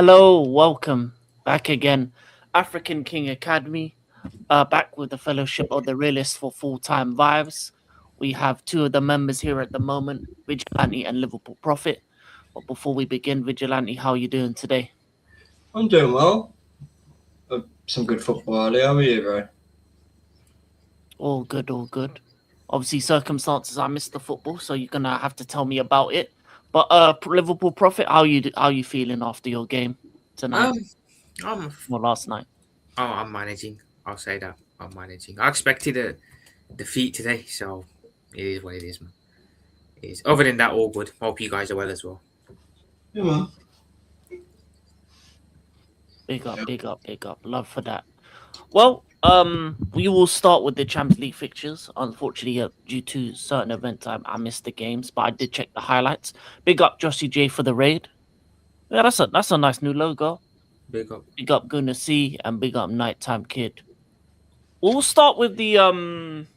Hello, welcome back again. African King Academy, back with the Fellowship of the Realists for full-time vibes. We have two of the members here at the moment, Vigilante and Liverpool Prophet. But before we begin, Vigilante, how are you doing today? I'm doing well. Some good football earlier. How are you, bro? All good, all good. Obviously, circumstances, I missed the football, so you're gonna have to tell me about it. But Liverpool Prophet, how you feeling after your game tonight Um, I'm or last night? I'm managing. I'll say that I'm managing. I expected a defeat today, so it is what it is, man. It is. Other than that, all good. Hope you guys are well as well. Yeah, man. Big up, big up, big up. Love for that. Well, we will start with the Champions League fixtures. Unfortunately, due to certain event time, I missed the games, but I did check the highlights. Big up Jossie J for the raid. Yeah, that's a nice new logo. Big up. Big up Gonna See and big up Nighttime Kid. We'll start with the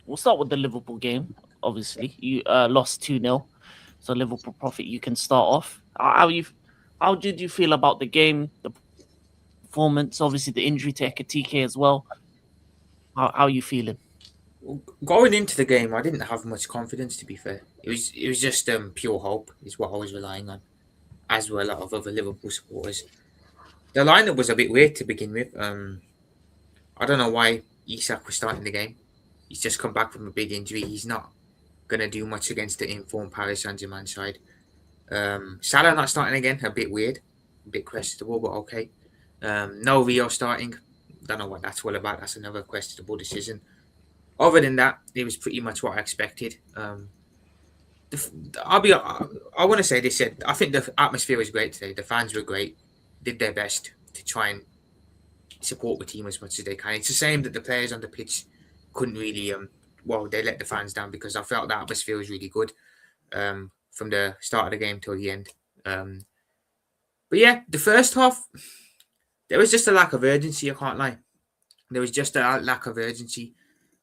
Liverpool game. Obviously, you lost 2-0. So Liverpool Prophet, you can start off. How did you feel about the game, the performance? Obviously, the injury to Ekatike as well. How are you feeling? Going into the game, I didn't have much confidence. To be fair, it was just pure hope is what I was relying on, as well a lot of other Liverpool supporters. The lineup was a bit weird to begin with. I don't know why Isak was starting the game. He's just come back from a big injury. He's not gonna do much against the informed Paris Saint-Germain side. Salah not starting again, a bit weird, a bit questionable, but okay. No Rio starting. Don't know what that's all about. That's another questionable decision. Other than that, it was pretty much what I expected. I want to say this. I think the atmosphere was great today. The fans were great. Did their best to try and support the team as much as they can. It's a shame that the players on the pitch couldn't really they let the fans down because I felt the atmosphere was really good from the start of the game till the end. But yeah, the first half there was just a lack of urgency. I can't lie. There was just a lack of urgency.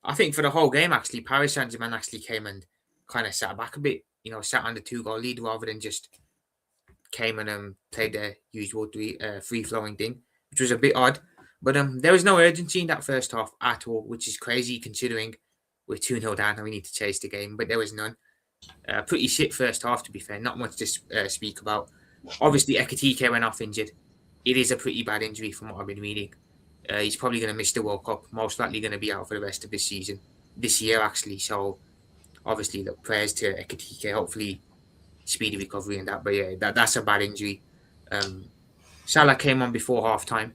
I think for the whole game, actually, Paris Saint-Germain actually came and kind of sat back a bit. Sat on the 2-goal lead rather than just came and played their usual free-flowing thing, which was a bit odd. But there was no urgency in that first half at all, which is crazy considering we're 2-0 down and we need to chase the game. But there was none. Pretty shit first half, to be fair. Not much to speak about. Obviously, Ekatike went off injured. It is a pretty bad injury from what I've been reading. He's probably going to miss the World Cup. Most likely going to be out for the rest of this season. This year, actually. So, obviously, the prayers to Ekatike. Hopefully, speedy recovery and that. But yeah, that's a bad injury. Salah came on before half-time.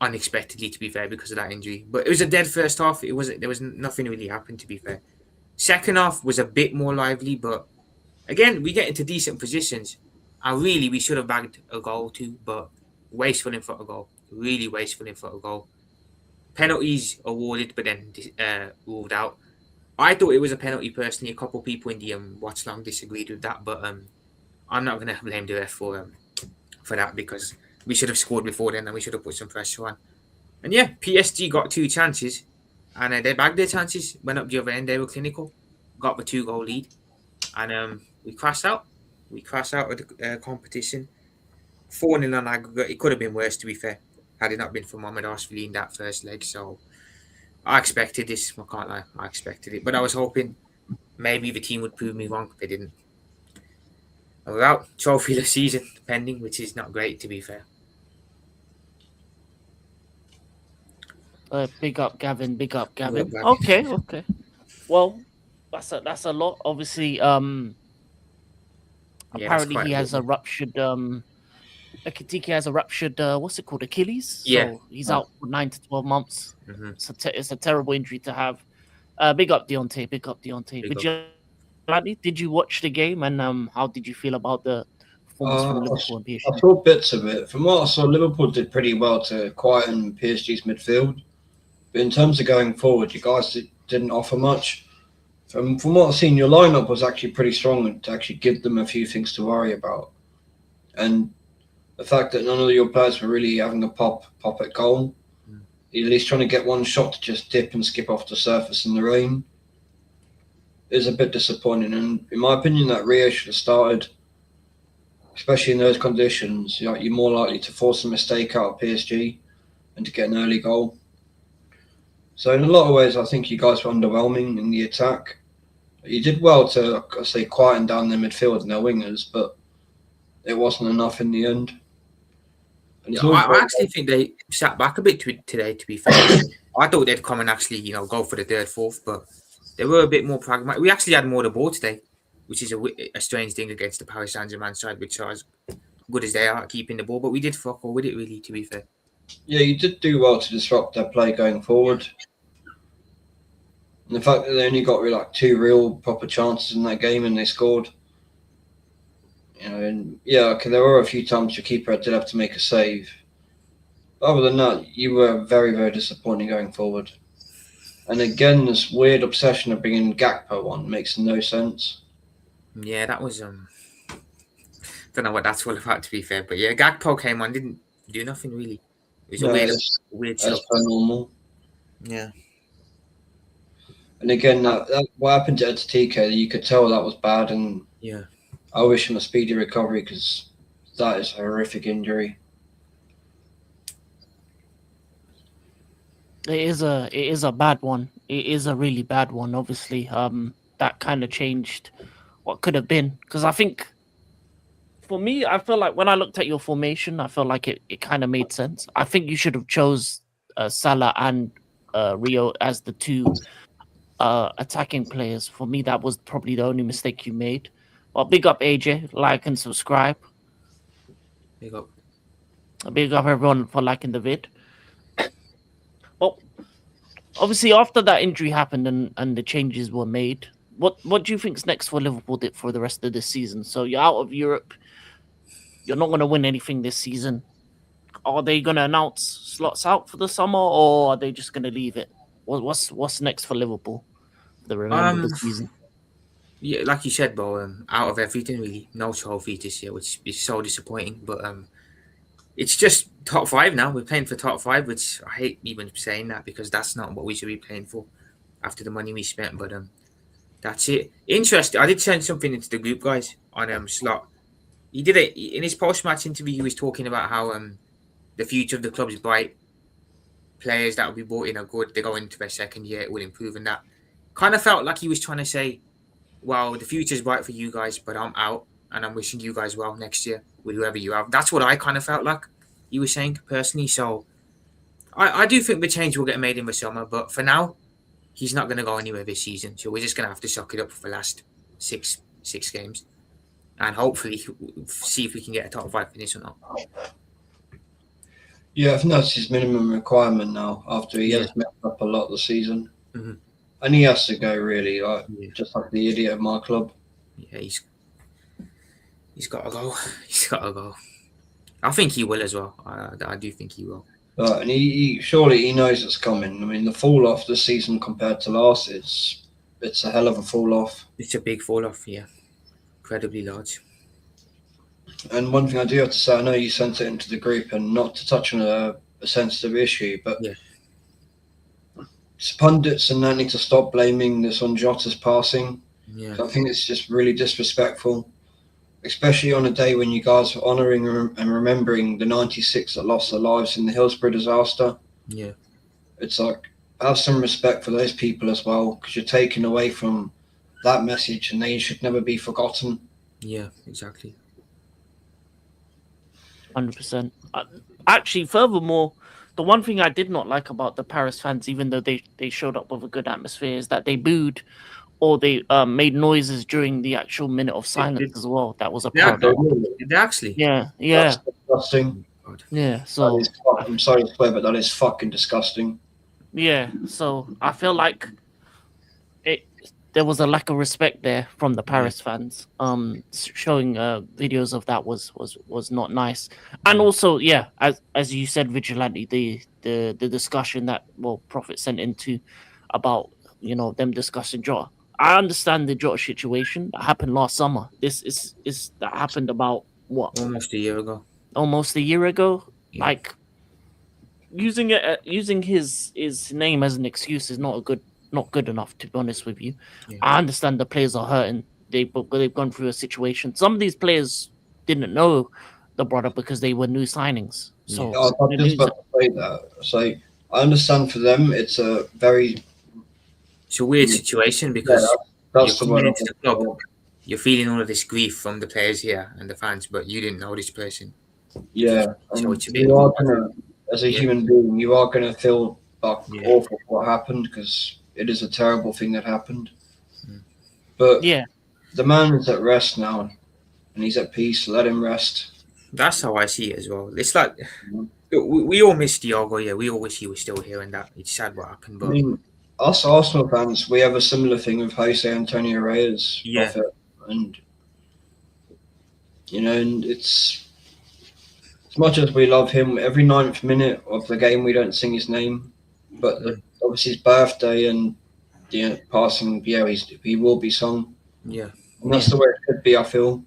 Unexpectedly, to be fair, because of that injury. But it was a dead first half. There was nothing really happened, to be fair. Second half was a bit more lively, but again, we get into decent positions. And really, we should have bagged a goal too, but wasteful in front of goal. Really wasteful in front of goal. Penalties awarded, but then ruled out. I thought it was a penalty personally. A couple of people in the watch long disagreed with that, but I'm not going to blame the ref for that because we should have scored before then and we should have put some pressure on. And yeah, PSG got 2 chances and they bagged their chances, went up the other end, they were clinical, got the 2-goal lead, and we crashed out. We crashed out of the competition. 4-0 on aggregate. It could have been worse, to be fair, had it not been for Mohamed Ashvili in that first leg. So I expected this. I can't lie. I expected it. But I was hoping maybe the team would prove me wrong. They didn't. And we're out. Trophyless season pending, which is not great, to be fair. Big up, Gavin. Big up, Gavin. Gavin. Okay. Well, that's a lot. Obviously, apparently he has a ruptured. Ekatike has a ruptured. What's it called? Achilles. Yeah. So he's out for 9 to 12 months. Mm-hmm. It's a terrible injury to have. Big up Deontay. Big up Deontay. Vigilante, did you watch the game and how did you feel about the performance from Liverpool and PSG? I saw bits of it. From what I saw, Liverpool did pretty well to quieten PSG's midfield. But in terms of going forward, you guys didn't offer much. From what I've seen, your lineup was actually pretty strong to actually give them a few things to worry about. And the fact that none of your players were really having a pop at goal, at least trying to get one shot to just dip and skip off the surface in the rain, is a bit disappointing. And in my opinion, that Rio should have started. especially in those conditions. You're more likely to force a mistake out of PSG and to get an early goal. So in a lot of ways, I think you guys were underwhelming in the attack. You did well to, I say, quieten down their midfield and their wingers, but it wasn't enough in the end. And I actually think they sat back a bit today, to be fair. I thought they'd come and actually, go for the third, fourth, but they were a bit more pragmatic. We actually had more of the ball today, which is a strange thing against the Paris Saint-Germain side, which are as good as they are at keeping the ball, but we did fuck all with it, really, to be fair. Yeah, you did do well to disrupt their play going forward. And the fact that they only got like 2 real proper chances in that game and they scored. And okay, there were a few times your keeper did have to make a save. But other than that, you were very, very disappointing going forward. And again, this weird obsession of bringing Gakpo on makes no sense. Yeah, that was don't know what that's all about, to be fair, but yeah, Gakpo came on, didn't do nothing really. It was weird stuff. As per normal. Yeah. And again, that what happened to Etitike, you could tell that was bad, and yeah, I wish him a speedy recovery because that is a horrific injury. It is a bad one. It is a really bad one. Obviously, that kind of changed what could have been. Because I think, for me, I feel like when I looked at your formation, I felt like it kind of made sense. I think you should have chose Salah and Rio as the 2 attacking players. For me, that was probably the only mistake you made. Well, big up AJ, like and subscribe. big up Everyone for liking the vid. Well, obviously after that injury happened and the changes were made, what do you think's next for Liverpool for the rest of this season? So you're out of Europe, you're not going to win anything this season. Are they going to announce slots out for the summer, or are they just going to leave it? What's next for Liverpool for the remainder of the season? Yeah, like you said, bro, out of everything really, no trophy this year, which is so disappointing. But it's just top 5 now. We're playing for top 5, which I hate even saying that because that's not what we should be playing for after the money we spent. But that's it. Interesting. I did send something into the group, guys, on Slot. He did it in his post-match interview. He was talking about how the future of the club is bright. Players that will be brought in are good. They go into their second year, it will improve, and that kind of felt like he was trying to say, well, the future is bright for you guys, but I'm out and I'm wishing you guys well next year with whoever you have. That's what I kind of felt like he was saying personally. So I do think the change will get made in the summer, but for now, he's not going to go anywhere this season. So we're just going to have to suck it up for the last six games and hopefully see if we can get a top 5 finish or not. Yeah, I think that's his minimum requirement now after he has messed up a lot this season. Mm-hmm. And he has to go, really, just like the idiot of my club. Yeah, he's got to go. He's got to go. I think he will as well. I do think he will. And he surely he knows it's coming. I mean, the fall off this season compared to last, it's a hell of a fall off. It's a big fall off, yeah, incredibly large. And one thing I do have to say, I know you sent it into the group, and not to touch on a sensitive issue, but pundits and that need to stop blaming this on Jota's passing. Yeah, I think it's just really disrespectful, especially on a day when you guys are honouring and remembering the 96 that lost their lives in the Hillsborough disaster. Yeah, it's like, have some respect for those people as well, because you're taking away from that message, and they should never be forgotten. Yeah, exactly. 100%. Actually, furthermore, the one thing I did not like about the Paris fans, even though they showed up with a good atmosphere, is that they booed or they made noises during the actual minute of silence as well. That was a problem. Actually? Yeah. That's disgusting. Yeah, so I'm sorry to swear, but that is fucking disgusting. Yeah, so I feel like there was a lack of respect there from the Paris fans. Showing videos of that was not nice. And also, as you said, Vigilante, the discussion that Prophet sent into about them discussing Jota. I understand the Jota situation that happened last summer. This is that happened about what? Almost a year ago. Yeah. Like using his name as an excuse is not good enough, to be honest with you. Yeah. I understand the players are hurting. They've gone through a situation. Some of these players didn't know the brother because they were new signings. So I was the just news, about to say that. So I understand for them, it's a very It's a weird situation yeah, because you're that's the coming word. into the club, you're feeling all of this grief from the players here and the fans, but you didn't know this person. Yeah, So and it's a bit you of are a gonna, as a yeah, human being, you are gonna feel like yeah. awful for what happened because it is a terrible thing that happened. Mm. But yeah, the man is at rest now, and he's at peace. Let him rest. That's how I see it as well. It's like Mhm. we all miss Diogo, yeah. We all wish he was still here and that. It's sad what happened, I but mean, us Arsenal fans, we have a similar thing with Jose Antonio Reyes, yeah, Prophet, and and it's as much as we love him. Every 9th minute of the game, we don't sing his name, but mm, obviously his birthday and passing, yeah, he will be sung, yeah. and that's yeah. the way it should be. I feel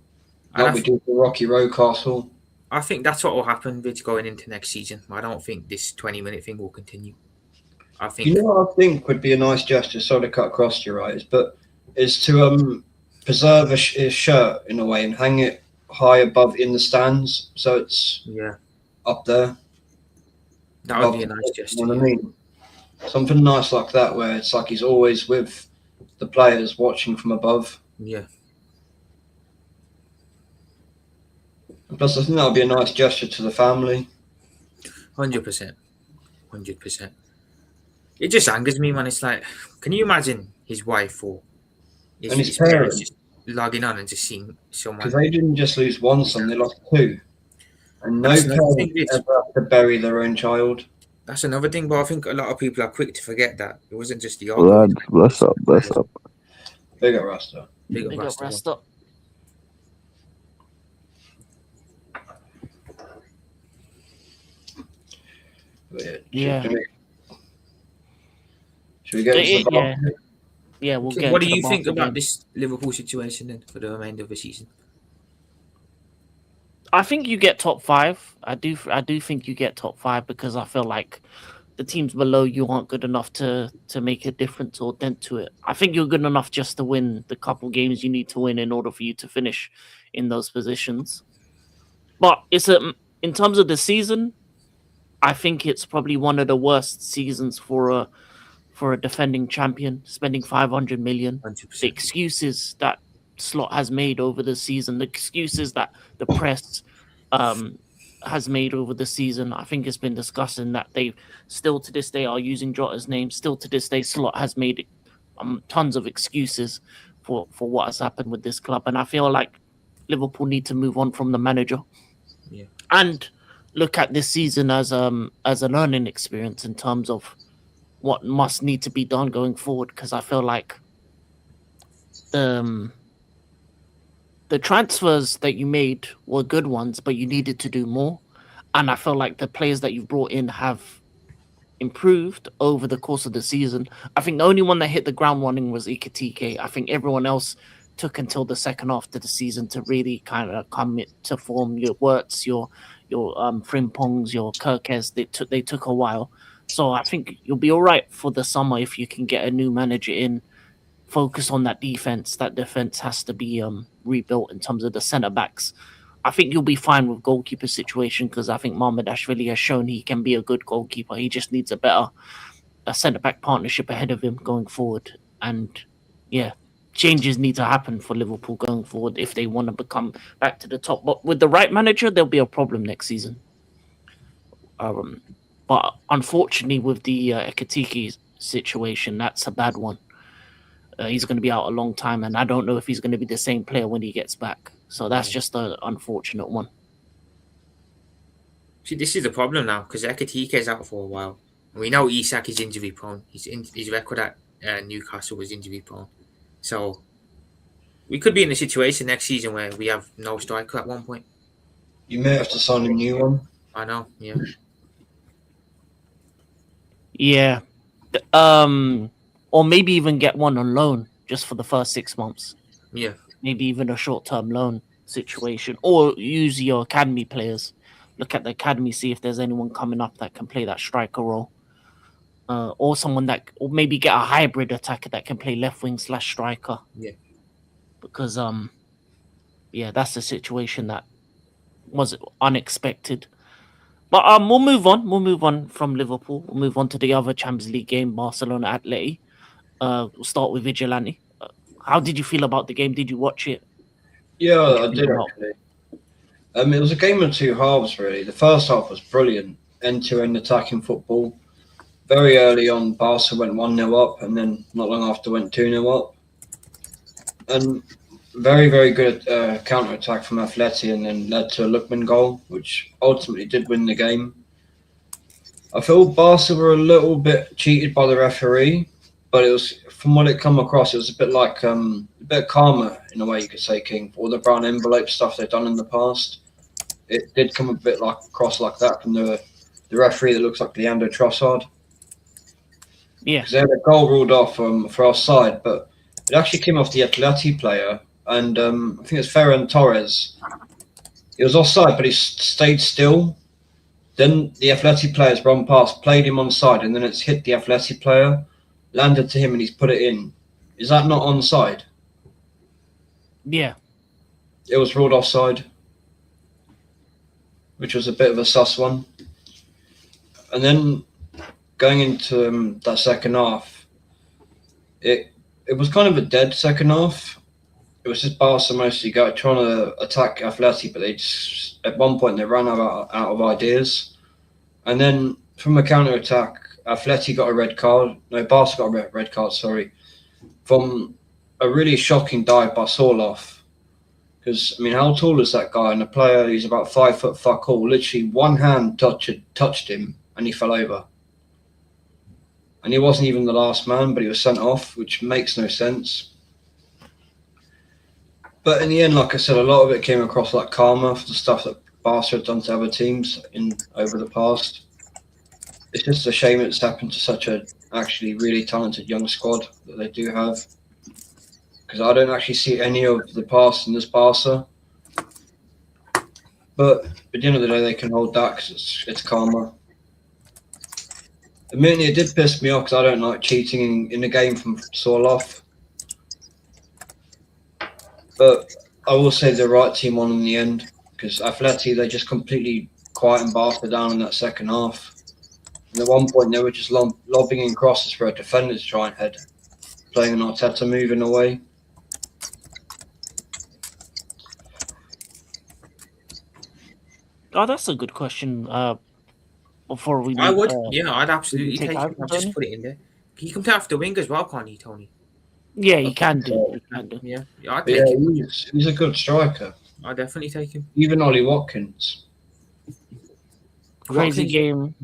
And like we do for Rocky Road Castle. I think that's what will happen with going into next season. I don't think this 20-minute thing will continue. I Do you think know what I think would be a nice gesture? Sorry to cut across your eyes, but is to preserve his shirt in a way and hang it high above in the stands, so it's yeah, up there that would above be a the nice pitch, you gesture. know what Yeah, I mean? Something nice like that, where it's like he's always with the players watching from above. yeah, And plus, I think that would be a nice gesture to the family 100%, 100%. It just angers me, man. It's like, can you imagine his wife or and his his parents parents, just logging on and just seeing because someone? they didn't just lose one son; they lost two, and no That's another parent thing, Rich. ever have to bury their own child. That's another thing, but I think a lot of people are quick to forget that it wasn't just the Argo. Lads, bless up, bless up. Big up Rasta. Big up Big up Rasta. Rasta. But Yeah. Should we get into the Yeah. VAR? Yeah, we'll get What do into you the think Barca about game. this Liverpool situation then for the remainder of the season? I think you get top five. I do think you get top five because I feel like the teams below you aren't good enough to make a difference or dent to it. I think you're good enough just to win the couple games you need to win in order for you to finish in those positions. But in terms of the season, I think it's probably one of the worst seasons for a defending champion, spending 500 million. 100%. The excuses that Slot has made over the season, the excuses that the press has made over the season, I think it's been discussing that they still to this day are using Jota's name. Still to this day, Slot has made tons of excuses for what has happened with this club, and I feel like Liverpool need to move on from the manager, Yeah. and look at this season as a learning experience in terms of what must need to be done going forward. Because I feel like the transfers that you made were good ones, but you needed to do more. And I feel like the players that you've brought in have improved over the course of the season. I think the only one that hit the ground running was Ikatike. I think everyone else took until the second half of the season to really kind of come to form. Your Wirtz, your Frimpongs, your Kirkes, they took a while. So I think you'll be all right for the summer if you can get a new manager in. Focus on that defense. That defense has to be rebuilt in terms of the centre backs. I think you'll be fine with goalkeeper situation because I think Mamardashvili has shown he can be a good goalkeeper. He just needs a centre back partnership ahead of him going forward. And yeah, changes need to happen for Liverpool going forward if they want to become back to the top. But with the right manager, there'll be a problem next season. But unfortunately, with the Ekatike situation, that's a bad one. He's going to be out a long time, and I don't know if he's going to be the same player when he gets back. So that's just an unfortunate one. See, this is the problem now because Ekatike is out for a while. We know Isak is injury prone. His record at Newcastle was injury prone. So we could be in a situation next season where we have no striker at one point. You may have to sign a new one. I know, yeah. Yeah. Or maybe even get one on loan just for the first 6 months. Yeah. Maybe even a short-term loan situation. Or use your academy players. Look at the academy, see if there's anyone coming up that can play that striker role. Or maybe get a hybrid attacker that can play left wing / striker. Yeah. Because that's the situation that was unexpected. But we'll move on. We'll move on from Liverpool. We'll move on to the other Champions League game, Barcelona Atleti. We'll start with Vigilante. How did you feel about the game? Did you watch it? Yeah, What do you I think did about? actually. It was a game of two halves, really. The first half was brilliant, end-to-end attacking football. Very early on, Barca went 1-0 up, and then not long after went 2-0 up. And very, very good counter-attack from Atleti, and then led to a Lookman goal, which ultimately did win the game. I feel Barca were a little bit cheated by the referee, but it was, from what it come across, it was a bit like a bit calmer in a way you could say, King, for all the brown envelope stuff they've done in the past. It did come a bit like across like that from the referee that looks like Leandro Trossard. Yeah, Because they had a goal ruled off for offside, but it actually came off the Atleti player, and I think it's Ferran Torres. It was offside, but he stayed still. Then the Atleti players run past, played him onside, and then it's hit the Atleti player, landed to him, and he's put it in. Is that not onside? yeah. It was ruled offside, which was a bit of a sus one. And then going into that second half, it was kind of a dead second half. It was just Barca mostly trying to attack Atleti, but they just at one point they ran out of ideas. And then from a counter attack, Atleti got a red card. No, Barca got a red card. Sorry, from a really shocking dive by Sorloth. Because I mean, how tall is that guy? And the player, he's about 5 foot fuck all. Literally, one hand touched him, and he fell over. And he wasn't even the last man, but he was sent off, which makes no sense. But in the end, like I said, a lot of it came across like karma for the stuff that Barca had done to other teams over the past. It's just a shame it's happened to such a actually really talented young squad that they do have. Because I don't actually see any of the past in this Barca. But at the end of the day, they can hold that because it's karma. Admittedly, it did piss me off because I don't like cheating in the game from Sorloth. But I will say the right team won in the end because Atleti, they just completely quietened Barca down in that second half. And at one point, they were just lobbing in crosses for a defender to try and head, playing an Arteta move in a way. Oh, that's a good question. Before we I leave, would. Yeah, I'd absolutely take take him. over, I'd just Tony? put it in there. He can play off the wing as well, can't he, Tony? Yeah, you can do. You can do. Yeah, I'd But yeah, take him. he's a good striker. I'd definitely take him. Even Ollie Watkins. Crazy Watkins- game.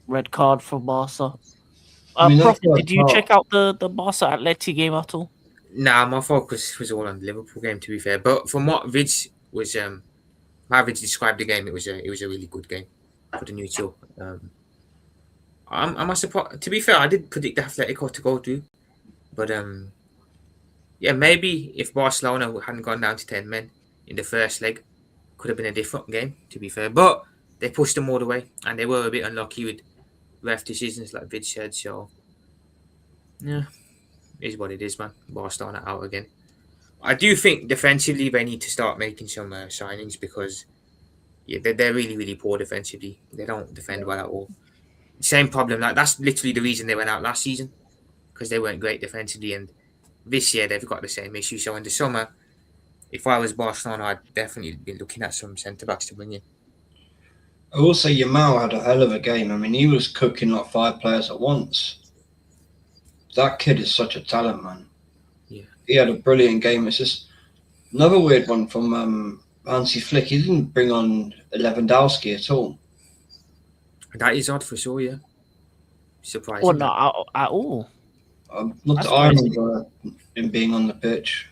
Red card for Barca. I mean, that's Prophet, did you not- check out the Barca Atleti game at all? Nah, my focus was all on the Liverpool game, to be fair. But from what Vids was, how Vids described the game, it was a really good game for the neutral. Am I surprised? To be fair, I did predict Atletico to go through, but yeah, maybe if Barcelona hadn't gone down to 10 men in the first leg, could have been a different game. To be fair, but they pushed them all the way, and they were a bit unlucky with ref decisions, like Vid said. So yeah, is what it is, man. Barcelona out again. I do think defensively they need to start making some signings because yeah, they're really, really poor defensively. They don't defend well at all. Same problem. Like that's literally the reason they went out last season because they weren't great defensively, and this year they've got the same issue. So in the summer, if I was Barcelona, I'd definitely be looking at some centre backs to bring in. I will say Yamal had a hell of a game. I mean, he was cooking like 5 players at once. That kid is such a talent, man. Yeah. He had a brilliant game. It's just another weird one from Hansi Flick. He didn't bring on Lewandowski at all. That is odd for sure, yeah. Surprising. Well, not at all. Not That's that I crazy. remember him being on the pitch.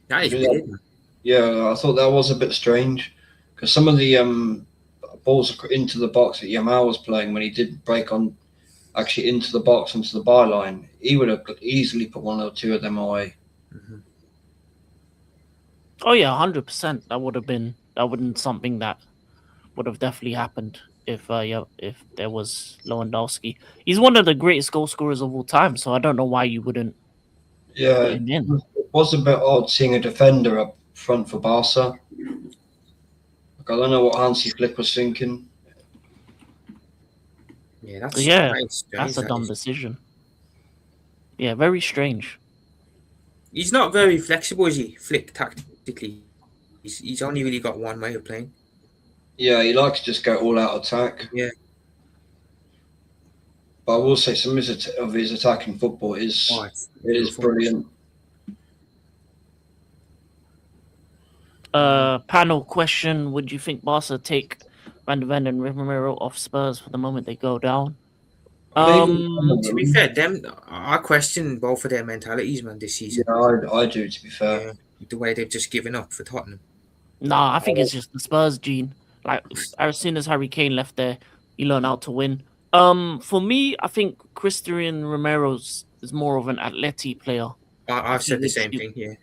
That is Yeah. weird. Yeah, I thought that was a bit strange because some of the balls into the box that Yamal was playing when he did break on actually into the box, onto the byline, he would have easily put 1 or 2 of them away. Mm-hmm. Oh yeah, 100%. That would have been something that would have definitely happened if there was Lewandowski. He's one of the greatest goal scorers of all time, so I don't know why you wouldn't Yeah, put him in. it was a bit odd seeing a defender up front for Barca. Like, I don't know what Hansi Flick was thinking. Yeah, that's That's strange. a That dumb is. decision. Yeah, very strange. He's not very flexible, is he? Flick tactically, he's only really got one way of playing. Yeah, he likes to just go all out attack. Yeah. But I will say some of his attacking football is Beautiful. brilliant. Panel question: would you think Barca take Van de Ven and Romero off Spurs for the moment they go down? Maybe some of To be them. fair, I question both of their mentalities, man, this season. Yeah, I do, to be fair. Yeah, the way they've just given up for Tottenham. Nah, I think it's just the Spurs gene. Like as soon as Harry Kane left there, he learned how to win. For me, I think Cristian Romero's is more of an athletic player. I've said the would same suit- thing. Yeah,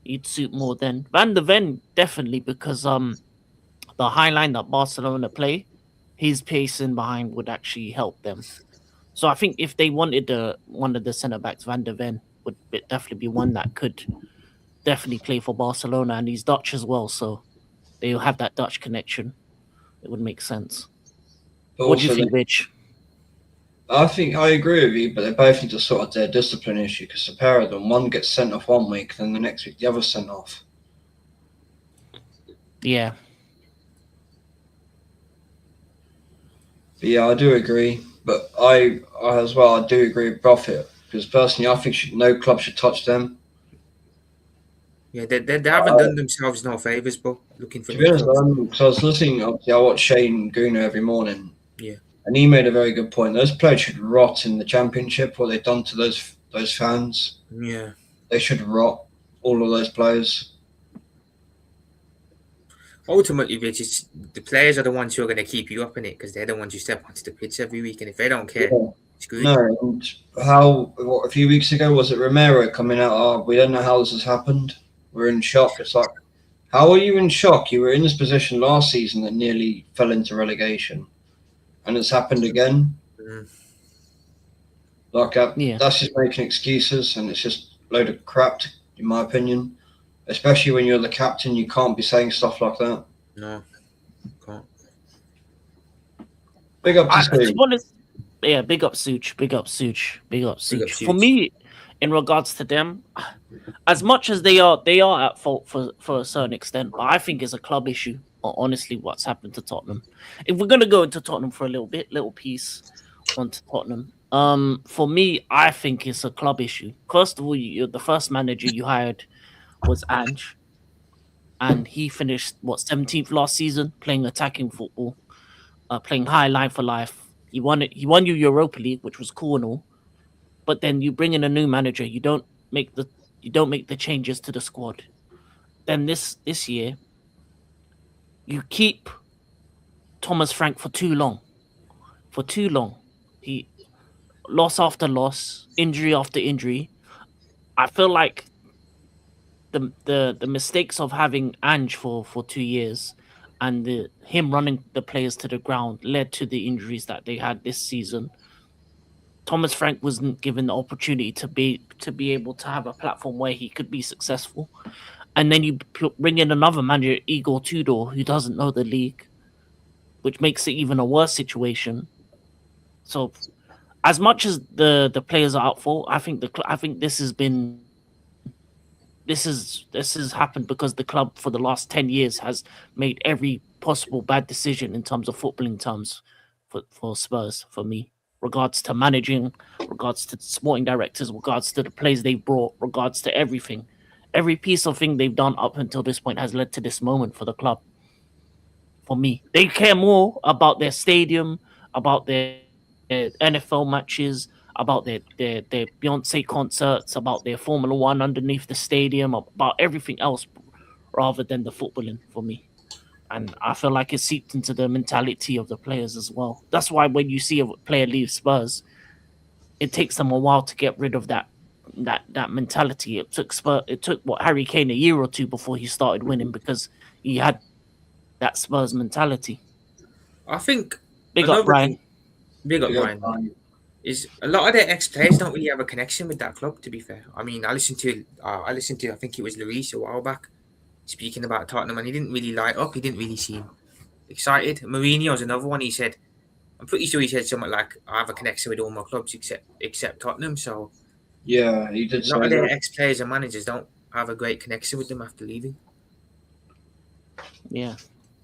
He'd suit more than Van de Ven, definitely, because the high line that Barcelona play, his pacing behind would actually help them. So I think if they wanted one of the centre backs, Van de Ven would definitely be one that could definitely play for Barcelona, and he's Dutch as well, so they'll have that Dutch connection. It would make sense. But What do you also think, Rich? I think I agree with you, but they both need to sort out their discipline issue because the pair of them, one gets sent off one week, then the next week the other's sent off. Yeah. But yeah, I do agree. But I as well, I do agree with Prophet because personally, I think no club should touch them. yeah, they haven't done themselves no favors, but looking for To be honest, new because I was listening, obviously, I watch Shane Guna every morning. Yeah. And he made a very good point. Those players should rot in the Championship. What they've done to those fans, Yeah. they should rot. All of those players. Ultimately, Rich, it's, the players are the ones who are going to keep you up in it because they're the ones who step onto the pitch every week, and if they don't care, it's good. No, and a few weeks ago was it Romero coming out? Oh, we don't know how this has happened. We're in shock. It's like, how are you in shock? You were in this position last season that nearly fell into relegation, and it's happened again. Mm. Like, Yeah. that's just making excuses, and it's just a load of crap, in my opinion. Especially when you're the captain, you can't be saying stuff like that. No, can't. Big up to To Steve. be honest, yeah, big up Such, big up Such, big up Such. For Such. me, in regards to them, as much as they are at fault for a certain extent, but I think it's a club issue. Honestly, what's happened to Tottenham? If we're gonna go into Tottenham for a little piece onto Tottenham. For me, I think it's a club issue. First of all, the first manager you hired was Ange, and he finished 17th last season playing attacking football, playing high line for life. He won it. He won you Europa League, which was cool and all. But then you bring in a new manager. You don't make the changes to the squad. Then this year, you keep Thomas Frank for too long. For too long, he loss after loss, injury after injury. I feel like the mistakes of having Ange for 2 years and him running the players to the ground led to the injuries that they had this season. Thomas Frank wasn't given the opportunity to be able to have a platform where he could be successful. And then you bring in another manager, Igor Tudor, who doesn't know the league, which makes it even a worse situation. So, as much as the players are out for, I think this has happened because the club for the last 10 years has made every possible bad decision in terms of footballing terms for Spurs, for me. Regards to managing, regards to sporting directors, regards to the players they brought, regards to everything. Every piece of thing they've done up until this point has led to this moment for the club. For me, they care more about their stadium, about their NFL matches, about their Beyonce concerts, about their Formula One underneath the stadium, about everything else rather than the footballing for me. And I feel like it seeped into the mentality of the players as well. That's why when you see a player leave Spurs, it takes them a while to get rid of that mentality. It took Harry Kane a year or two before he started winning because he had that Spurs mentality. I think Big up Brian. Big up Brian. Is a lot of their ex-players don't really have a connection with that club. To be fair, I mean, I listened to I think it was Luis a while back, speaking about Tottenham, and he didn't really light up. He didn't really seem excited. Mourinho's another one. He said, I'm pretty sure he said something like, "I have a connection with all my clubs except Tottenham." So Yeah, he did a say lot of their that. ex-players and managers don't have a great connection with them after leaving. Yeah.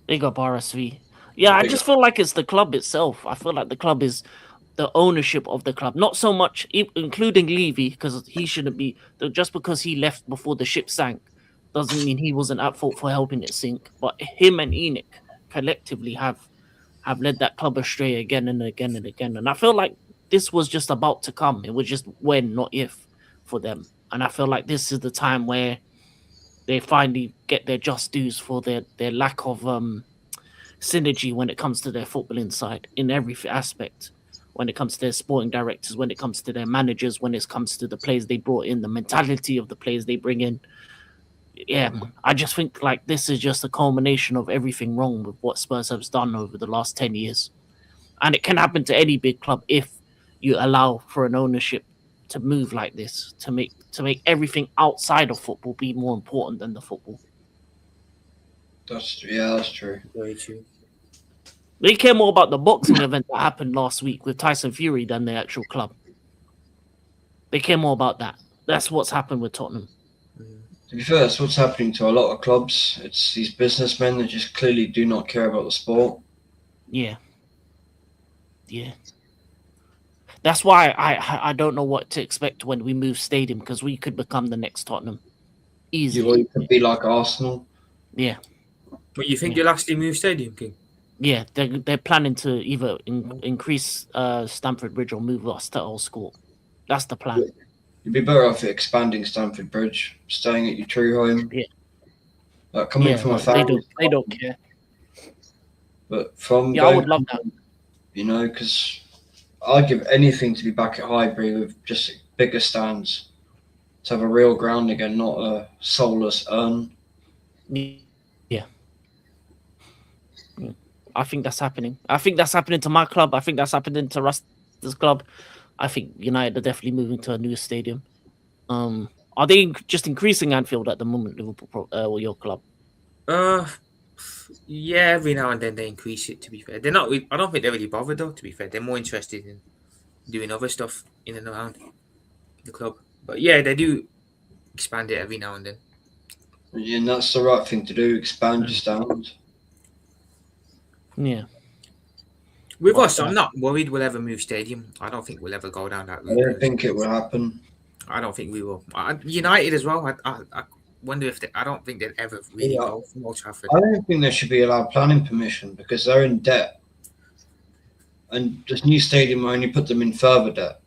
Big up RSV. Yeah, I Big just feel like it's the club itself. I feel like the club is the ownership of the club, not so much, including Levy, because he shouldn't be. Just because he left before the ship sank, doesn't mean he wasn't at fault for helping it sink. But him and Enoch collectively have led that club astray again and again and again. And I feel like this was just about to come. It was just when, not if, for them. And I feel like this is the time where they finally get their just dues for their lack of synergy when it comes to their footballing side in every aspect. When it comes to their sporting directors, when it comes to their managers, when it comes to the players they brought in, the mentality of the players they bring in. Yeah, I just think like this is just a culmination of everything wrong with what Spurs have done over the last 10 years. And it can happen to any big club if you allow for an ownership to move like this, to make everything outside of football be more important than the football. That's true. Very true. They care more about the boxing event that happened last week with Tyson Fury than the actual club. They care more about that. That's what's happened with Tottenham. To be fair, that's what's happening to a lot of clubs. It's these businessmen that just clearly do not care about the sport. Yeah. Yeah. That's why I don't know what to expect when we move stadium, because we could become the next Tottenham. Easily. You could be like Arsenal. Yeah. But you think Yeah. you'll actually move stadium, King? Yeah, they're planning to either increase Stamford Bridge or move us to Old School. That's the plan. You'd be better off expanding Stamford Bridge, staying at your true home. Yeah. Like coming from a but family. they don't care. But from Yeah, I would love that. You know, because I'd give anything to be back at Highbury with just bigger stands, to have a real ground again, not a soulless urn. Yeah. I think that's happening. I think that's happening to my club. I think that's happening to Rasta's club. I think United are definitely moving to a new stadium. Are they just increasing Anfield at the moment, Liverpool or your club? Yeah, every now and then they increase it. To be fair, they're not. I don't think they're really bothered though. To be fair, they're more interested in doing other stuff in and around the club. But yeah, they do expand it every now and then. And that's the right thing to do. Expand your stand. Yeah. With us, I'm not worried we'll ever move stadium. I don't think we'll ever go down that route. I don't think it will happen. I don't think we will. United as well. I wonder if I don't think they'd ever really go from Old Trafford. I don't think they should be allowed planning permission because they're in debt. And this new stadium only put them in further debt.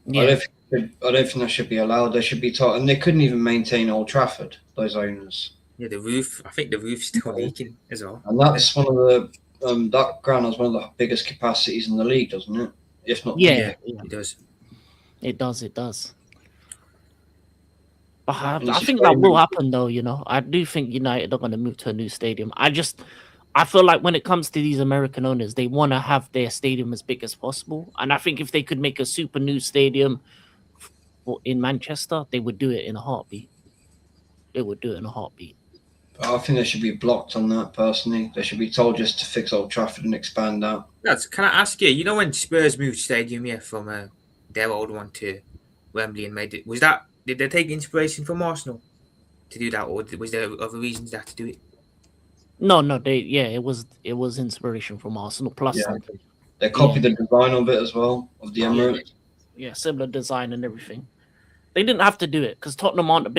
Yeah. I don't think that should be allowed. They should be taught, and they couldn't even maintain Old Trafford, those owners. Yeah, the roof. I think the roof's still leaking as well. And that's one of the that ground has one of the biggest capacities in the league, doesn't it? If not, Yeah, it does. It does. But And I it's think just that will very- happen, though. You know, I do think United are going to move to a new stadium. I feel like when it comes to these American owners, they want to have their stadium as big as possible. And I think if they could make a super new stadium in Manchester, they would do it in a heartbeat. They would do it in a heartbeat. I think they should be blocked on that. Personally, they should be told just to fix Old Trafford and expand that. Can I ask you? You know when Spurs moved stadium, from their old one to Wembley and made it. Did they take inspiration from Arsenal to do that, or was there other reasons they had to do it? No, it was inspiration from Arsenal. Plus, They copied the design of it as well, of the Emirates. Yeah, similar design and everything. They didn't have to do it because Tottenham aren't a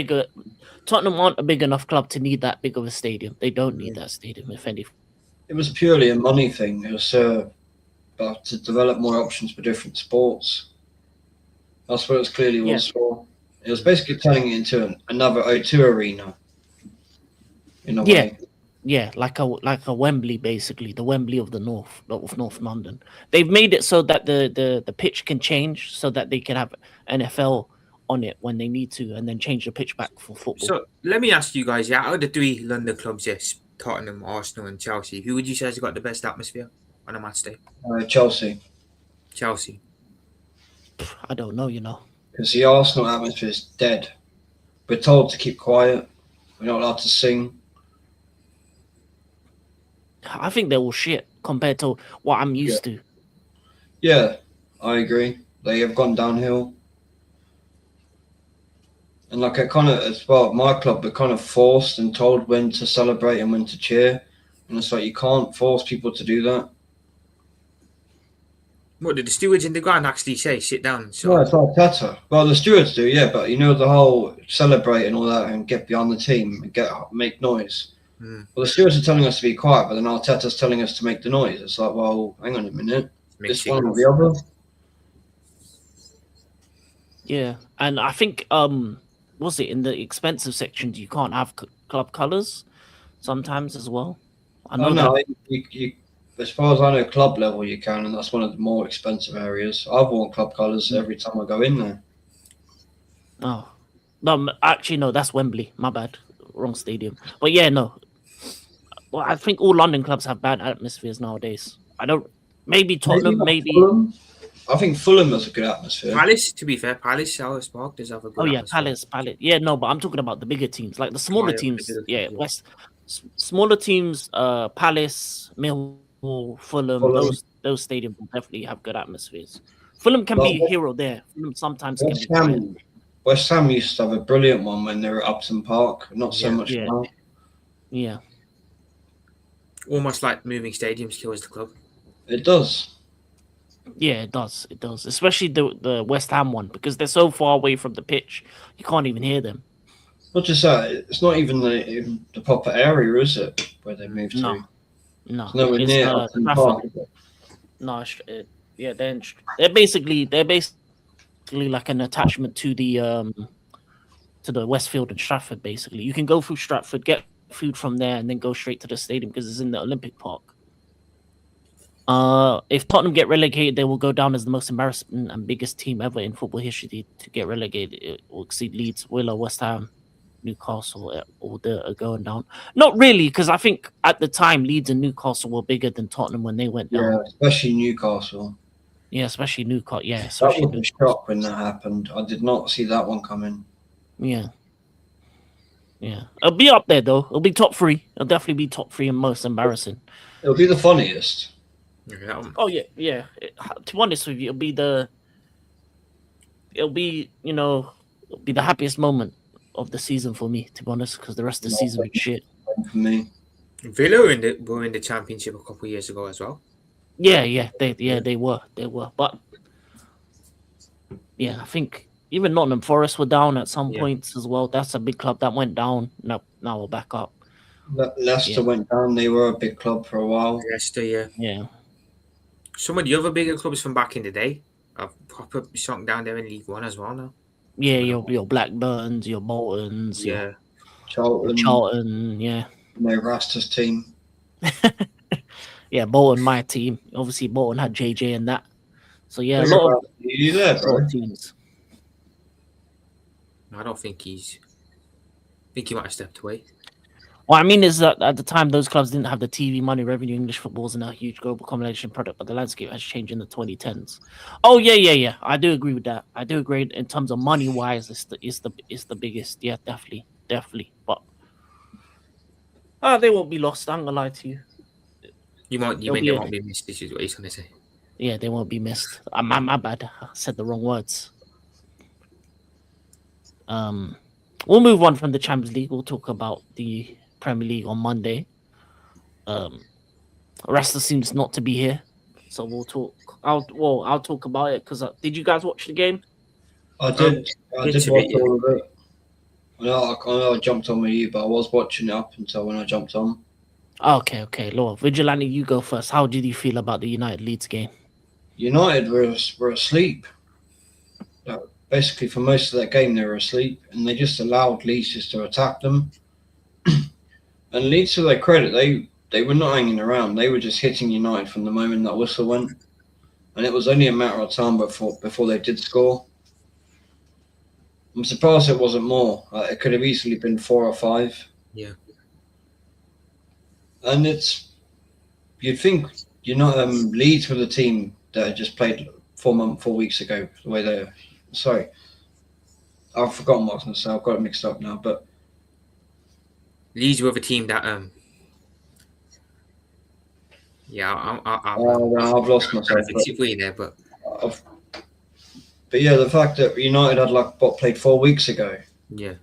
big enough club to need that big of a stadium. They don't need that stadium, if anything. It was purely a money thing. It was to develop more options for different sports. That's what it clearly was for. It was basically turning it into another O2 arena. In a way. Yeah, like a Wembley, basically the Wembley of the North London. They've made it so that the pitch can change, so that they can have NFL on it when they need to, and then change the pitch back for football. So let me ask you guys, out of the three London clubs, Tottenham, Arsenal, and Chelsea, who would you say has got the best atmosphere on a match day? Chelsea. Chelsea. I don't know, you know. Because the Arsenal atmosphere is dead. We're told to keep quiet. We're not allowed to sing. I think they're all shit compared to what I'm used to. Yeah, I agree. They have gone downhill. And like I kind of, as well, my club, we're kind of forced and told when to celebrate and when to cheer. And it's like you can't force people to do that. What did the stewards in the ground actually say? Sit down. So No, it's like Tata. Well, the stewards do, yeah, but you know the whole celebrate and all that and get behind the team and make noise. Mm. Well, the stewards are telling us to be quiet, but then Arteta's telling us to make the noise. It's like, well, hang on a minute. This one or the other. Yeah, and I think was it in the expensive sections you can't have club colors sometimes as well. I know no, that. you, as far as I know, club level you can, and that's one of the more expensive areas. I've worn club colours every time I go in there. Oh, no, actually no, that's Wembley. My bad, wrong stadium. But yeah, no. Well, I think all London clubs have bad atmospheres nowadays. I don't. Maybe Tottenham, maybe. Fulham. I think Fulham has a good atmosphere. Palace, to be fair, Palace, Selhurst Park does have a good atmosphere. Palace. Yeah, no, but I'm talking about the bigger teams, like the smaller teams. Yeah, teams. Smaller teams. Palace, Millwall, Fulham. Those stadiums will definitely have good atmospheres. Fulham can be here or there. Fulham sometimes can be quiet. West Ham used to have a brilliant one when they were at Upton Park. Not so much now. Yeah. Almost like moving stadiums kills the club. It does. Yeah, it does. It does. Especially the West Ham one, because they're so far away from the pitch, you can't even hear them. Not just that, it's not even the proper area, is it, where they moved to? No. It's nowhere near Upton Park. No, yeah, they're basically like an attachment to the Westfield and Stratford. Basically, you can go through Stratford, get food from there, and then go straight to the stadium because it's in the Olympic Park. If Tottenham get relegated, they will go down as the most embarrassing and biggest team ever in football history to get relegated. It will exceed Leeds, Villa, West Ham, Newcastle, all are going down. Not really, because I think at the time Leeds and Newcastle were bigger than Tottenham when they went down. Yeah, especially Newcastle. Yeah, especially Newcastle. Yeah, that was a shock when that happened. I did not see that one coming. Yeah. Yeah. It'll be up there, though. It'll be top 3. It'll definitely be top 3 and most embarrassing. It'll be the funniest. Oh, yeah, yeah. To be honest with you, it'll be the happiest moment of the season for me, to be honest, because the rest of the season was shit. For me. Villa were in the Championship a couple of years ago as well. Yeah, they were. But yeah, I think even Nottingham Forest were down at some points as well. That's a big club that went down. Now we're back up. Leicester went down. They were a big club for a while. Leicester, yeah. Yeah. Some of the other bigger clubs from back in the day have proper sunk down there in League One as well now. Yeah, your Blackburns, your Boltons, yeah, Charlton, yeah. No, Rasta's team. Yeah, Bolton, my team. Obviously, Bolton had JJ and that. So yeah, a lot of teams. I don't think he's. I think he might have stepped away. What I mean is that at the time, those clubs didn't have the TV money revenue. English football isn't a huge global combination product, but the landscape has changed in the 2010s. Oh yeah. I do agree with that. I do agree in terms of money wise, it's the biggest. Yeah, definitely. But they won't be lost. I'm gonna lie to you. You mean they won't be missed? This is what he's gonna say. Yeah, they won't be missed. My bad. I said the wrong words. We'll move on from the Champions League. We'll talk about the Premier League on Monday. Rasta seems not to be here, so we'll talk. I'll talk about it because did you guys watch the game? I did. I did watch all of it. I know I jumped on with you, but I was watching it up until when I jumped on. Okay, Lord. Vigilante, you go first. How did you feel about the United Leeds game? United were asleep. Basically, for most of that game, they were asleep, and they just allowed Leeds just to attack them. And Leeds, to their credit, they were not hanging around. They were just hitting United from the moment that whistle went. And it was only a matter of time before they did score. I'm surprised it wasn't more. It could have easily been 4 or 5. Yeah. And you'd think Leeds were the team that had just played 4 weeks ago. The way they, sorry, I've forgotten what I was going to say. I've got it mixed up now. But Leeds were the team that yeah, I've lost trying myself. to fix it for you there, but I've, but yeah, the fact that United had played 4 weeks ago, yeah,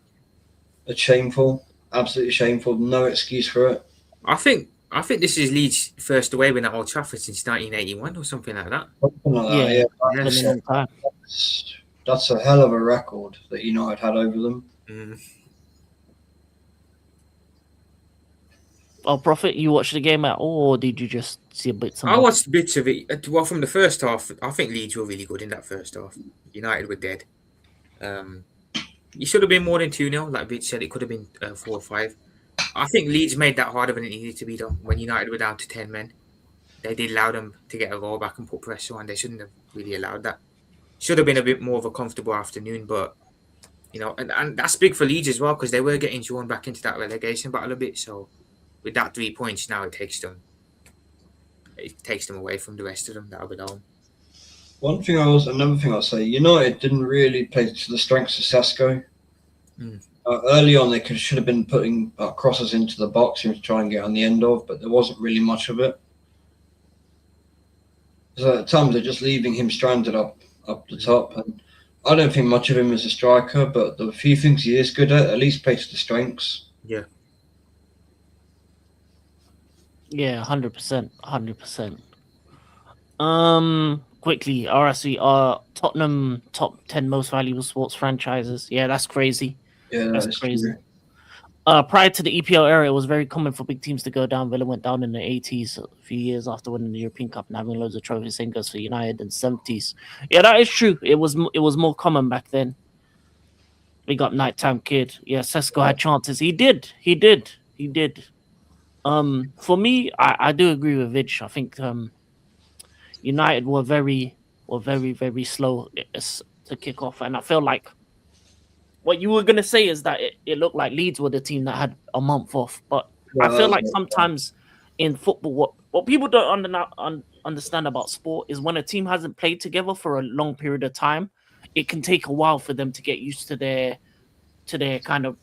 it's shameful. Absolutely shameful. No excuse for it. I think this is Leeds' first away win at Old Trafford since 1981 or something like that. Something like that, Yeah, Yeah. it's been a long time. That's a hell of a record that United had over them. Mm. Oh, Prophet, you watched the game at all, or did you just see a bit? I watched bits of it. Well, from the first half, I think Leeds were really good in that first half. United were dead. It should have been more than 2-0. Like Vitch said, it could have been 4 or 5. I think Leeds made that harder than it needed to be, though. When United were down to 10 men, they did allow them to get a goal back and put pressure on. They shouldn't have really allowed that. Should have been a bit more of a comfortable afternoon, but and that's big for Leeds as well because they were getting drawn back into that relegation battle a bit. So with that 3 points now, it takes them away from the rest of them that are below them. Another thing I'll say, United didn't really play to the strengths of Sesko. Mm. Early on, they should have been putting crosses into the box to try and get on the end of, but there wasn't really much of it. So at times they're just leaving him stranded up the top, and I don't think much of him as a striker, but the few things he is good at least play to the strengths. Yeah. Yeah, 100%, 100%. Quickly, RSV are Tottenham top 10 most valuable sports franchises. Yeah, that's crazy. Yeah, That's crazy. True. Prior to the EPL era, it was very common for big teams to go down. Villa went down in the 80s, a few years after winning the European Cup and having loads of trophies. Same goes for United in the 70s. Yeah, that is true. It was more common back then. We got Nighttime Kid. Yeah, Sesko had chances. He did. For me, I do agree with Vidge. I think United were very very slow to kick off, and I feel like what you were gonna say is that it looked like Leeds were the team that had a month off, but Yeah, I feel like sometimes in football, what people don't understand about sport is when a team hasn't played together for a long period of time, it can take a while for them to get used to their kind of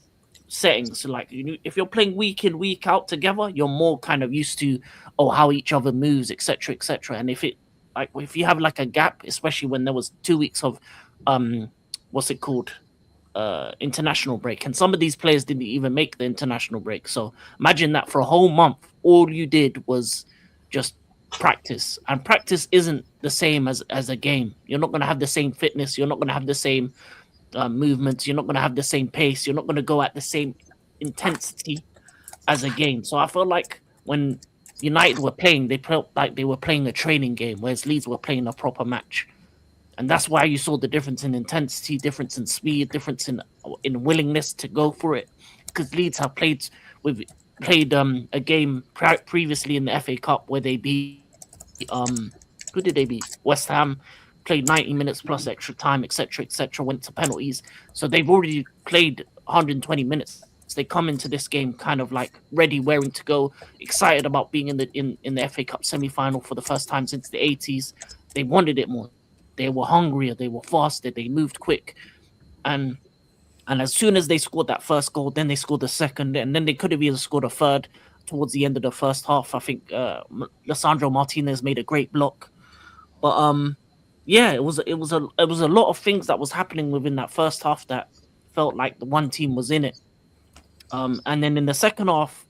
settings. So like if you're playing week in week out together, you're more kind of used to how each other moves, etc., etc. And if you have like a gap, especially when there was 2 weeks of what's it called, international break, and some of these players didn't even make the international break. So imagine that for a whole month, all you did was just practice, and practice isn't the same as a game. You're not going to have the same fitness. You're not going to have the same movements. You're not going to have the same pace. You're not going to go at the same intensity as a game. So I feel like when United were playing, they felt like they were playing a training game, whereas Leeds were playing a proper match. And that's why you saw the difference in intensity, difference in speed, difference in willingness to go for it. Because Leeds have played a game previously in the FA Cup where they beat who did they beat? West Ham. Played 90 minutes plus extra time, etc., etc. Went to penalties, so they've already played 120 minutes. They come into this game kind of like ready, raring to go, excited about being in the FA Cup semi-final for the first time since the 80s. They wanted it more. They were hungrier. They were faster. They moved quick, and as soon as they scored that first goal, then they scored the second, and then they could have either scored a third towards the end of the first half. I think Lisandro Martinez made a great block, but yeah, it was a lot of things that was happening within that first half that felt like the one team was in it. And then in the second half,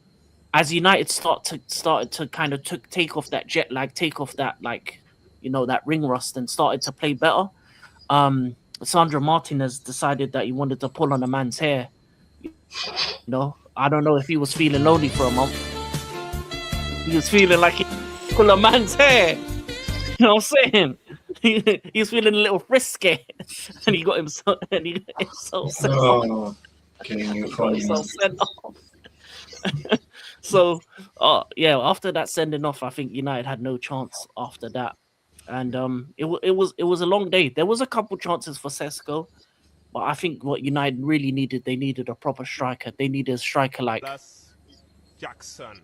as United started to kind of take off that jet lag, take off that that ring rust, and started to play better. Sandro Martinez decided that he wanted to pull on a man's hair. I don't know if he was feeling lonely for a month. He was feeling like he pull a man's hair. You know what I'm saying? He was feeling a little frisky, and he got himself sent off. So, yeah, after that sending off, I think United had no chance after that, and it was a long day. There was a couple chances for Sesko, but I think what United really needed, they needed a proper striker. They needed a striker like Jackson.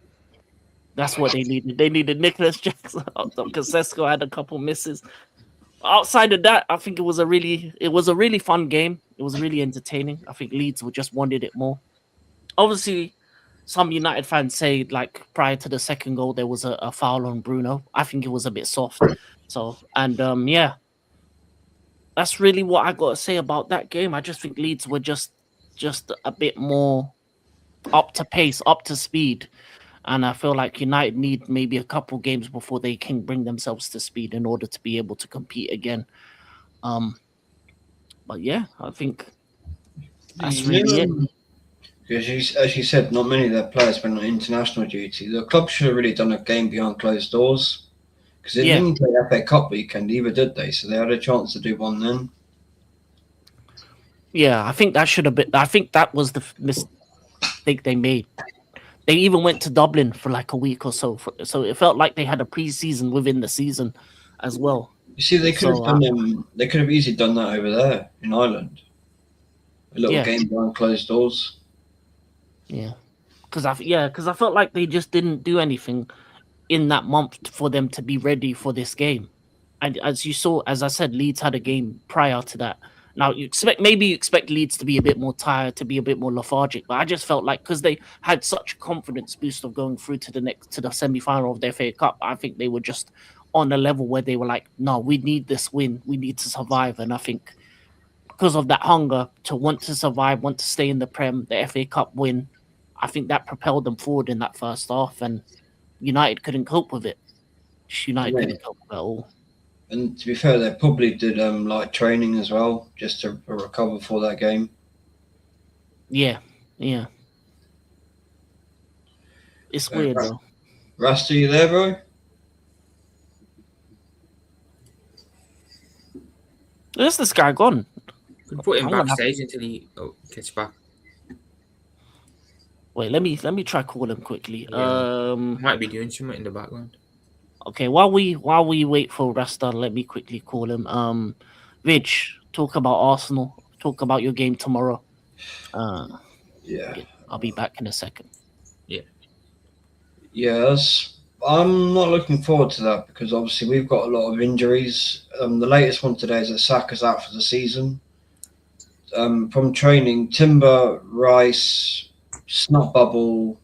That's what they needed. They needed Nicholas Jackson because Sesko had a couple misses. Outside of that, I think it was a really fun game. It was really entertaining. I think Leeds just wanted it more. Obviously, some United fans say like prior to the second goal there was a foul on Bruno. I think it was a bit soft. So and yeah, that's really what I got to say about that game. I just think Leeds were just a bit more up to pace, up to speed. And I feel like United need maybe a couple games before they can bring themselves to speed in order to be able to compete again. But yeah, I think that's really it. Because as you said, not many of their players went on international duty. The club should have really done a game behind closed doors. Because they didn't play FA Cup weekend either, did they? So they had a chance to do one then. Yeah, I think that should have been. I think that was the mistake they made. They even went to Dublin for like a week or so. So it felt like they had a pre-season within the season as well. You see, they could have done. They could have easily done that over there in Ireland. A little game behind closed doors. Yeah, because I felt like they just didn't do anything in that month for them to be ready for this game. And as you saw, as I said, Leeds had a game prior to that. Now you expect Leeds to be a bit more tired, to be a bit more lethargic, but I just felt like because they had such a confidence boost of going through to the semi-final of the FA Cup, I think they were just on a level where they were like, no, we need this win, we need to survive. And I think because of that hunger to want to survive, want to stay in the Prem, the FA Cup win, I think that propelled them forward in that first half, and United couldn't cope with it. United couldn't cope with it at all. And to be fair, they probably did like training as well, just to recover for that game. Yeah. It's weird though. Rasta, you there, bro? Where's this guy gone? Could put him backstage until he gets back. Wait, let me try call him quickly. Might be doing something in the background. Okay, while we wait for Rasta, let me quickly call him. Vig, talk about Arsenal. Talk about your game tomorrow. Yeah, I'll be back in a second. Yeah. Yes, I'm not looking forward to that because obviously we've got a lot of injuries. The latest one today is that Saka's out for the season. From training, Timber, Rice, Snot Bubble,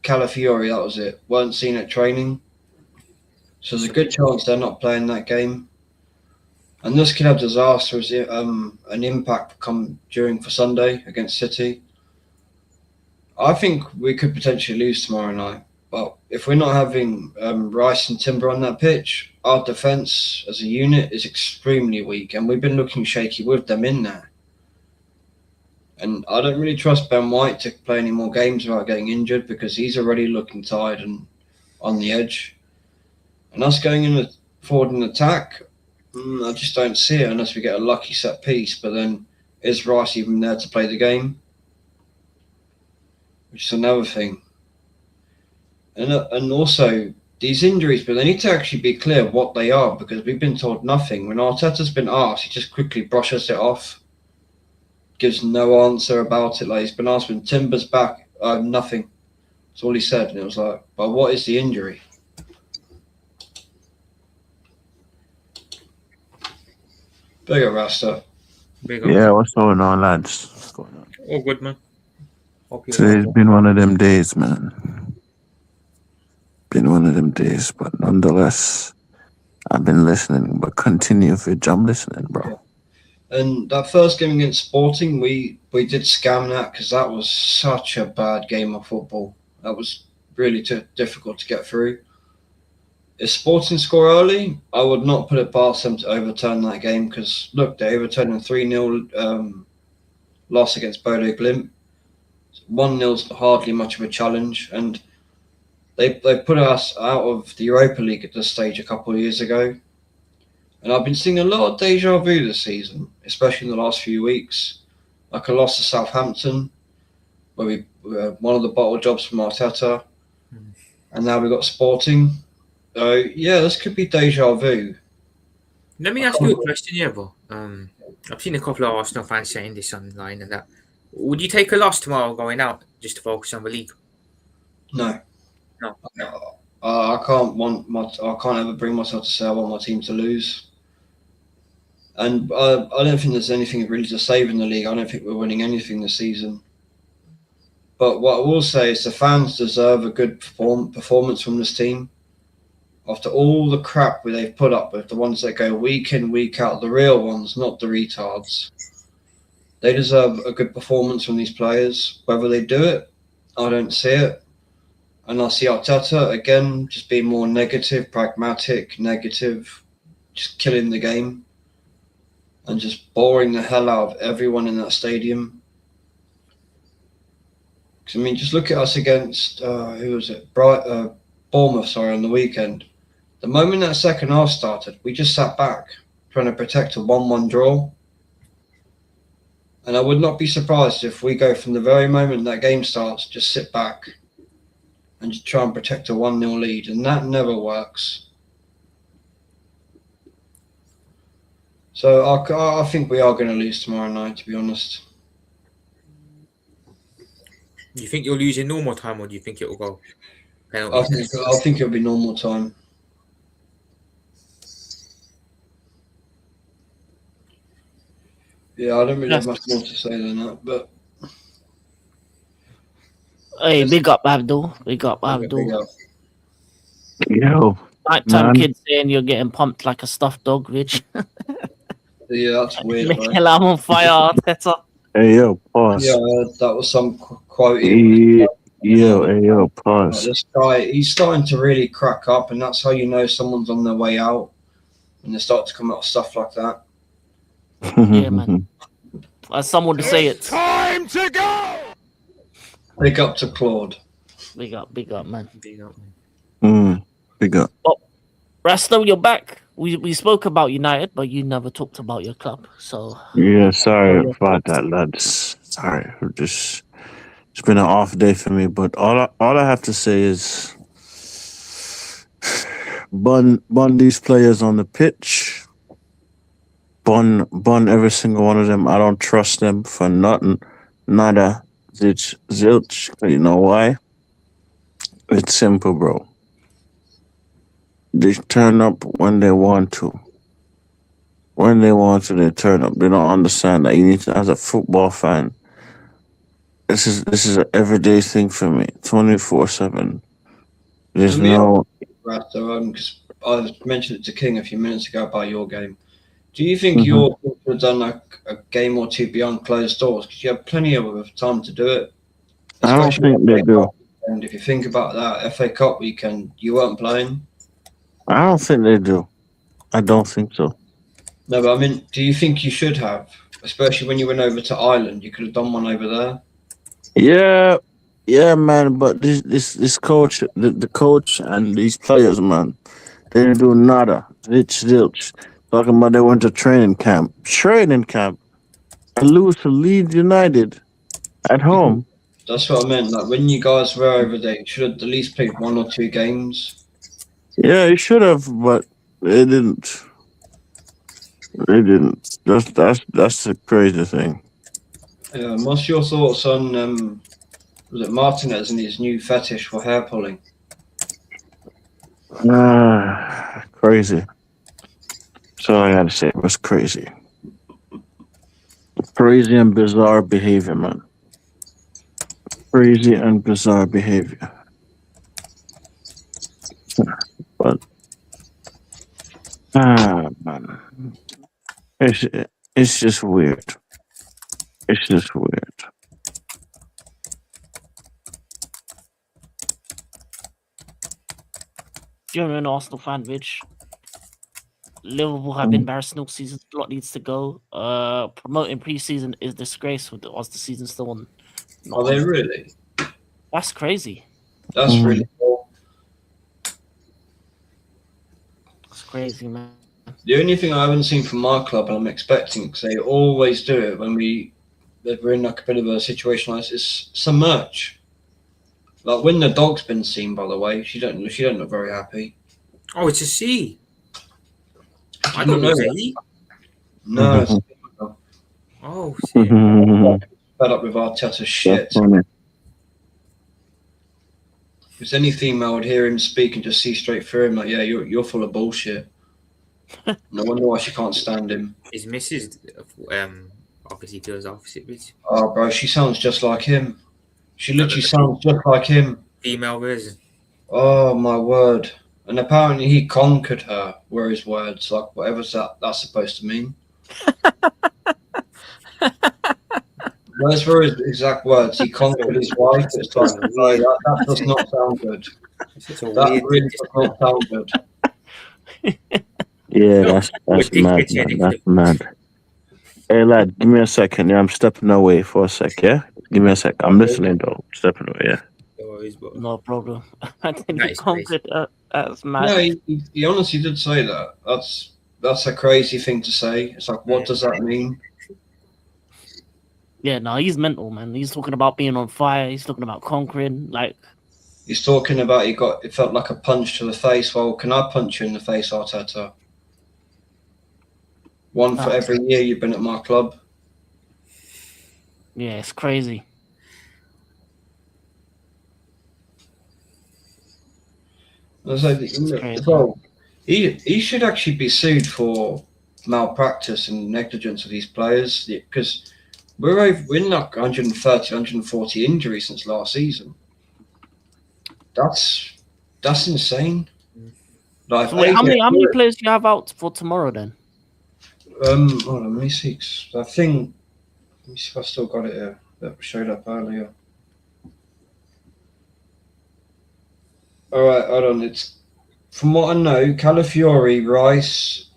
Calafiori, that was it. Weren't seen at training. So there's a good chance they're not playing that game. And this could have disastrous an impact come for Sunday against City. I think we could potentially lose tomorrow night. But if we're not having Rice and Timber on that pitch, our defence as a unit is extremely weak. And we've been looking shaky with them in there. And I don't really trust Ben White to play any more games without getting injured because he's already looking tired and on the edge. And us going forward in attack, I just don't see it unless we get a lucky set piece. But then is Rice even there to play the game? Which is another thing. And also these injuries, but they need to actually be clear what they are because we've been told nothing. When Arteta's been asked, he just quickly brushes it off. Gives no answer about it. Like he's been asked when Timber's back, nothing. That's all he said, and it was like, but what is the injury? Big up, Rasta. Yeah, what's going on, lads? What's going on? Oh, good, man. Today's been one of them days, man. Been one of them days, but nonetheless, I've been listening. But continue, Vidge. I'm listening, bro. Yeah. And that first game against Sporting, we did scam that because that was such a bad game of football. That was really difficult to get through. If Sporting score early, I would not put it past them to overturn that game because, look, they overturned a 3-0 loss against Bodo Glimt. 1-0's hardly much of a challenge. And they put us out of the Europa League at this stage a couple of years ago. And I've been seeing a lot of deja vu this season, especially in the last few weeks. Like a loss to Southampton, where we one of the bottle jobs from Arteta, and now we've got Sporting. So yeah, this could be deja vu. Let me ask you a question here, bro. I've seen a couple of Arsenal fans saying this online and that. Would you take a loss tomorrow going out just to focus on the league? No. I can't ever bring myself to say I want my team to lose. And I don't think there's anything really to save in the league. I don't think we're winning anything this season. But what I will say is the fans deserve a good performance from this team. After all the crap they've put up with, the ones that go week in, week out, the real ones, not the retards. They deserve a good performance from these players. Whether they do it, I don't see it. And I see Arteta, again, just being more negative, pragmatic, negative, just killing the game and just boring the hell out of everyone in that stadium. Because, I mean, just look at us against, who was it? Bournemouth, on the weekend. The moment that second half started, we just sat back, trying to protect a 1-1 draw. And I would not be surprised if we go from the very moment that game starts, just sit back and just try and protect a 1-0 lead. And that never works. So I think we are going to lose tomorrow night, to be honest. Do you think you'll lose in normal time, or do you think it will go I penalties? think it'll be normal time. Yeah, I don't really have much more to say than that, but Hey, big up Abdul. Big up Abdul. Yo, Nighttime man. kids saying you're getting pumped like a stuffed dog, Rich. Yeah, that's weird, right? Mikel, I'm on fire, Arteta. Hey, yo, pause. Yeah, that was some quote. Hey, yo, pause. This guy, he's starting to really crack up, and that's how you know someone's on their way out when they start to come out with stuff like that. Yeah, man. As someone to say it. Time to go! Big up to Claude. Big up, man. Big up, man. Big up. Rasta, you're back. We spoke about United, but you never talked about your club. So Yeah, sorry about that, lads. Sorry, it's been an off day for me. But all I have to say is, bun these players on the pitch. Bun every single one of them. I don't trust them for nothing. Nada. Zilch. You know why? It's simple, bro. They turn up when they want to. When they want to, they turn up. They don't understand that you need to, as a football fan. This is an everyday thing for me. 24/7. There's no. Rasta, because I mentioned it to King a few minutes ago about your game. Do you think your team could have done a game or two beyond closed doors? Because you have plenty of time to do it. I don't think they do. And if you think about that FA Cup weekend, you weren't playing. I don't think they do. I don't think so. No, but I mean, do you think you should have? Especially when you went over to Ireland, you could have done one over there. Yeah, man. But this coach, the coach and these players, man, they didn't do nada. Zilch. Talking about they went to training camp. And lose to Leeds United at home. That's what I meant. Like when you guys were over there, you should have at least played 1 or 2 games. Yeah, you should have, but they didn't. They didn't. That's the crazy thing. What's your thoughts on was it Martinez and his new fetish for hair pulling? Crazy. That's all I gotta say. It was crazy. Crazy and bizarre behavior, man. Crazy and bizarre behavior. But man. It's just weird. It's just weird. you're an Arsenal fan, Rich. Liverpool have been embarrassing all season. A lot needs to go. Promoting preseason is disgraceful. Was the season still on? Are they really? That's crazy. That's really cool. That's crazy, man. The only thing I haven't seen from my club, and I'm expecting, because they always do it when we're in like a bit of a situation like this, is some merch. Like when the dog's been seen, by the way, she don't look very happy. Oh, it's a C. I don't don't know. know. No, it's Oh, C. fed up with Arteta's shit. If there's any female would hear him speak and just see straight through him, like, yeah, you're full of bullshit. No wonder why she can't stand him. His missus obviously feels opposite, Rich. Oh, bro, she sounds just like him. She literally sounds just like him. Female version. Oh my word! And apparently he conquered her. Were his words, like whatever's that's supposed to mean. Those were his exact words. He conquered his wife. It's like, no, that does not sound good. That really does not sound good. Yeah, that's mad, man. That's mad. Hey, lad, give me a second. Yeah, I'm stepping away for a sec, yeah? Give me a sec. I'm listening, though. Stepping away, yeah? No problem. And then That he is conquered. That's mad. No, he honestly did say that. That's a crazy thing to say. It's like, what does that mean? Yeah, no, he's mental, man. He's talking about being on fire. He's talking about conquering. Like, he's talking about it felt like a punch to the face. Well, can I punch you in the face, Arteta? One for every year you've been at my club. Yeah, it's crazy. Well, he should actually be sued for malpractice and negligence of these players because we're in like 130, 140 injuries since last season. That's insane. Like, so wait, how many players do you have out for tomorrow then? Hold on, let me see. I think. Let me see if I still got it here. That showed up earlier. All right, hold on. It's from what I know, Calafiori, Rice,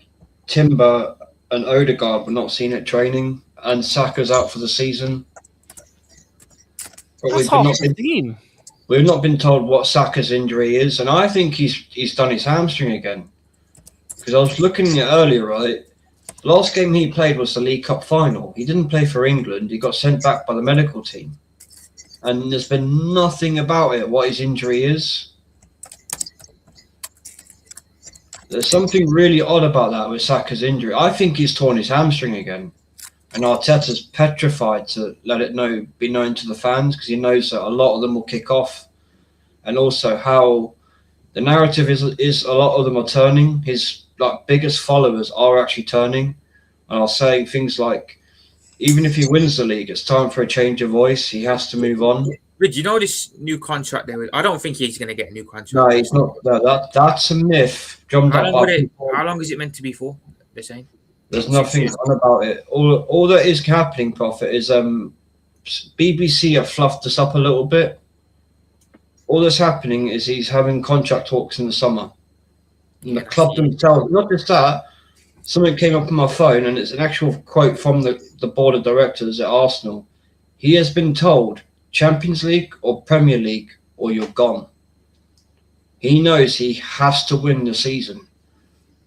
Timber, and Odegaard were not seen at training, and Saka's out for the season. But That's half the team. We've not been told what Saka's injury is, and I think he's done his hamstring again. Because I was looking at it earlier, right? The last game he played was the League Cup final. He didn't play for England. He got sent back by the medical team. And there's been nothing about it, what his injury is. There's something really odd about that with Saka's injury. I think he's torn his hamstring again. And Arteta's petrified to let it be known to the fans because he knows that a lot of them will kick off. And also how the narrative is a lot of them are turning. His biggest followers are actually turning and are saying things like, even if he wins the league, it's time for a change of voice. He has to move on. Did you know this new contract there? I don't think he's going to get a new contract. No, he's not. No, that's a myth. How long is it meant to be for? They're saying there's nothing on about it. All that is happening, Prophet, is BBC have fluffed this up a little bit. All that's happening is he's having contract talks in the summer. And the club themselves, not just that, something came up on my phone and it's an actual quote from the board of directors at Arsenal. He has been told Champions League or Premier League or you're gone. He knows he has to win the season.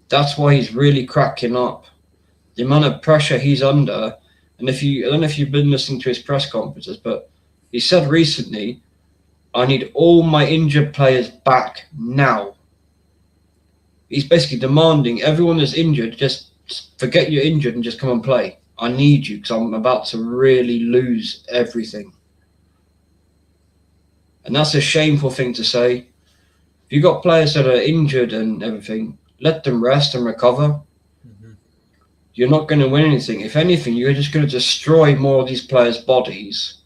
That's why he's really cracking up. The amount of pressure he's under, and I don't know if you've been listening to his press conferences, but he said recently, I need all my injured players back now. He's basically demanding everyone that's injured, just forget you're injured and just come and play. I need you because I'm about to really lose everything. And that's a shameful thing to say. If you've got players that are injured and everything, let them rest and recover. Mm-hmm. You're not going to win anything. If anything, you're just going to destroy more of these players' bodies.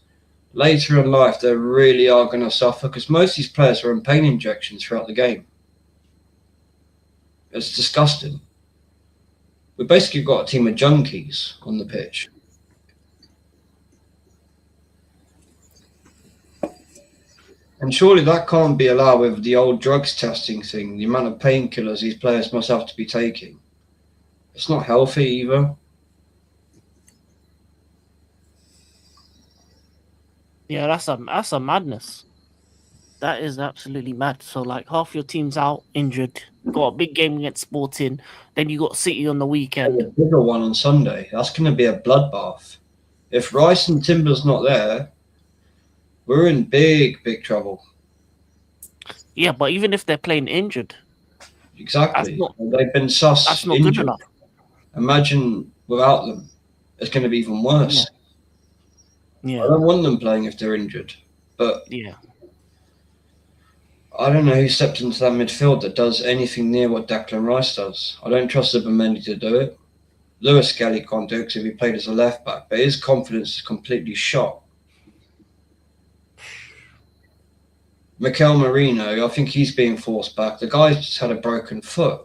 Later in life, they really are going to suffer because most of these players are in pain injections throughout the game. It's disgusting. We've basically got a team of junkies on the pitch. And surely that can't be allowed with the old drugs testing thing, the amount of painkillers these players must have to be taking. It's not healthy either. Yeah, that's a madness. That is absolutely mad. So like half your team's out injured, got a big game against Sporting, then you got City on the weekend. A bigger one on Sunday. That's going to be a bloodbath. If Rice and Timber's not there, we're in big trouble. Yeah, but even if they're playing injured. Exactly. They've been sus. That's not injured. good enough. Imagine without them. It's going to be even worse. Yeah. I don't want them playing if they're injured. But yeah, I don't know who stepped into that midfield that does anything near what Declan Rice does. I don't trust Zubimendi to do it. Lewis Skelly can't do it because he played as a left back, but his confidence is completely shot. Mikel Merino, I think he's being forced back. The guy's just had a broken foot.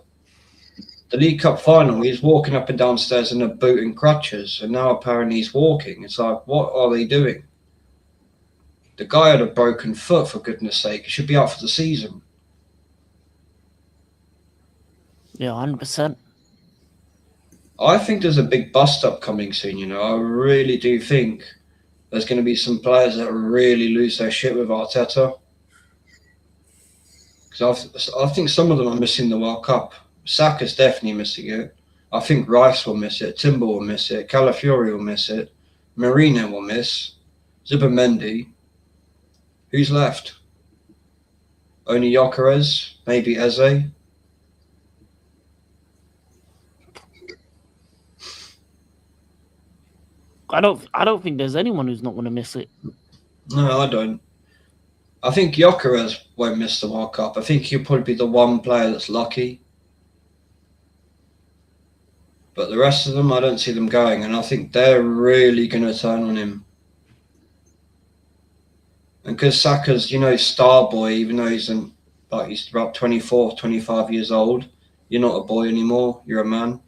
The League Cup final, he's walking up and down stairs in a boot and crutches, and now apparently he's walking. It's like, what are they doing? The guy had a broken foot, for goodness sake. He should be out for the season. Yeah, 100%. I think there's a big bust-up coming soon, you know. I really do think there's going to be some players that really lose their shit with Arteta. Because I think some of them are missing the World Cup. Saka's definitely missing it. I think Rice will miss it. Timber will miss it. Calafiori will miss it. Marino will miss. Zubimendi. Who's left? Only Gyökeres? Maybe Eze? I don't think there's anyone who's not going to miss it. No, I don't. I think Gyökeres won't miss the World Cup. I think he'll probably be the one player that's lucky. But the rest of them, I don't see them going, and I think they're really going to turn on him. And because Saka's, you know, star boy, even though he's about 24, 25 years old, you're not a boy anymore, you're a man.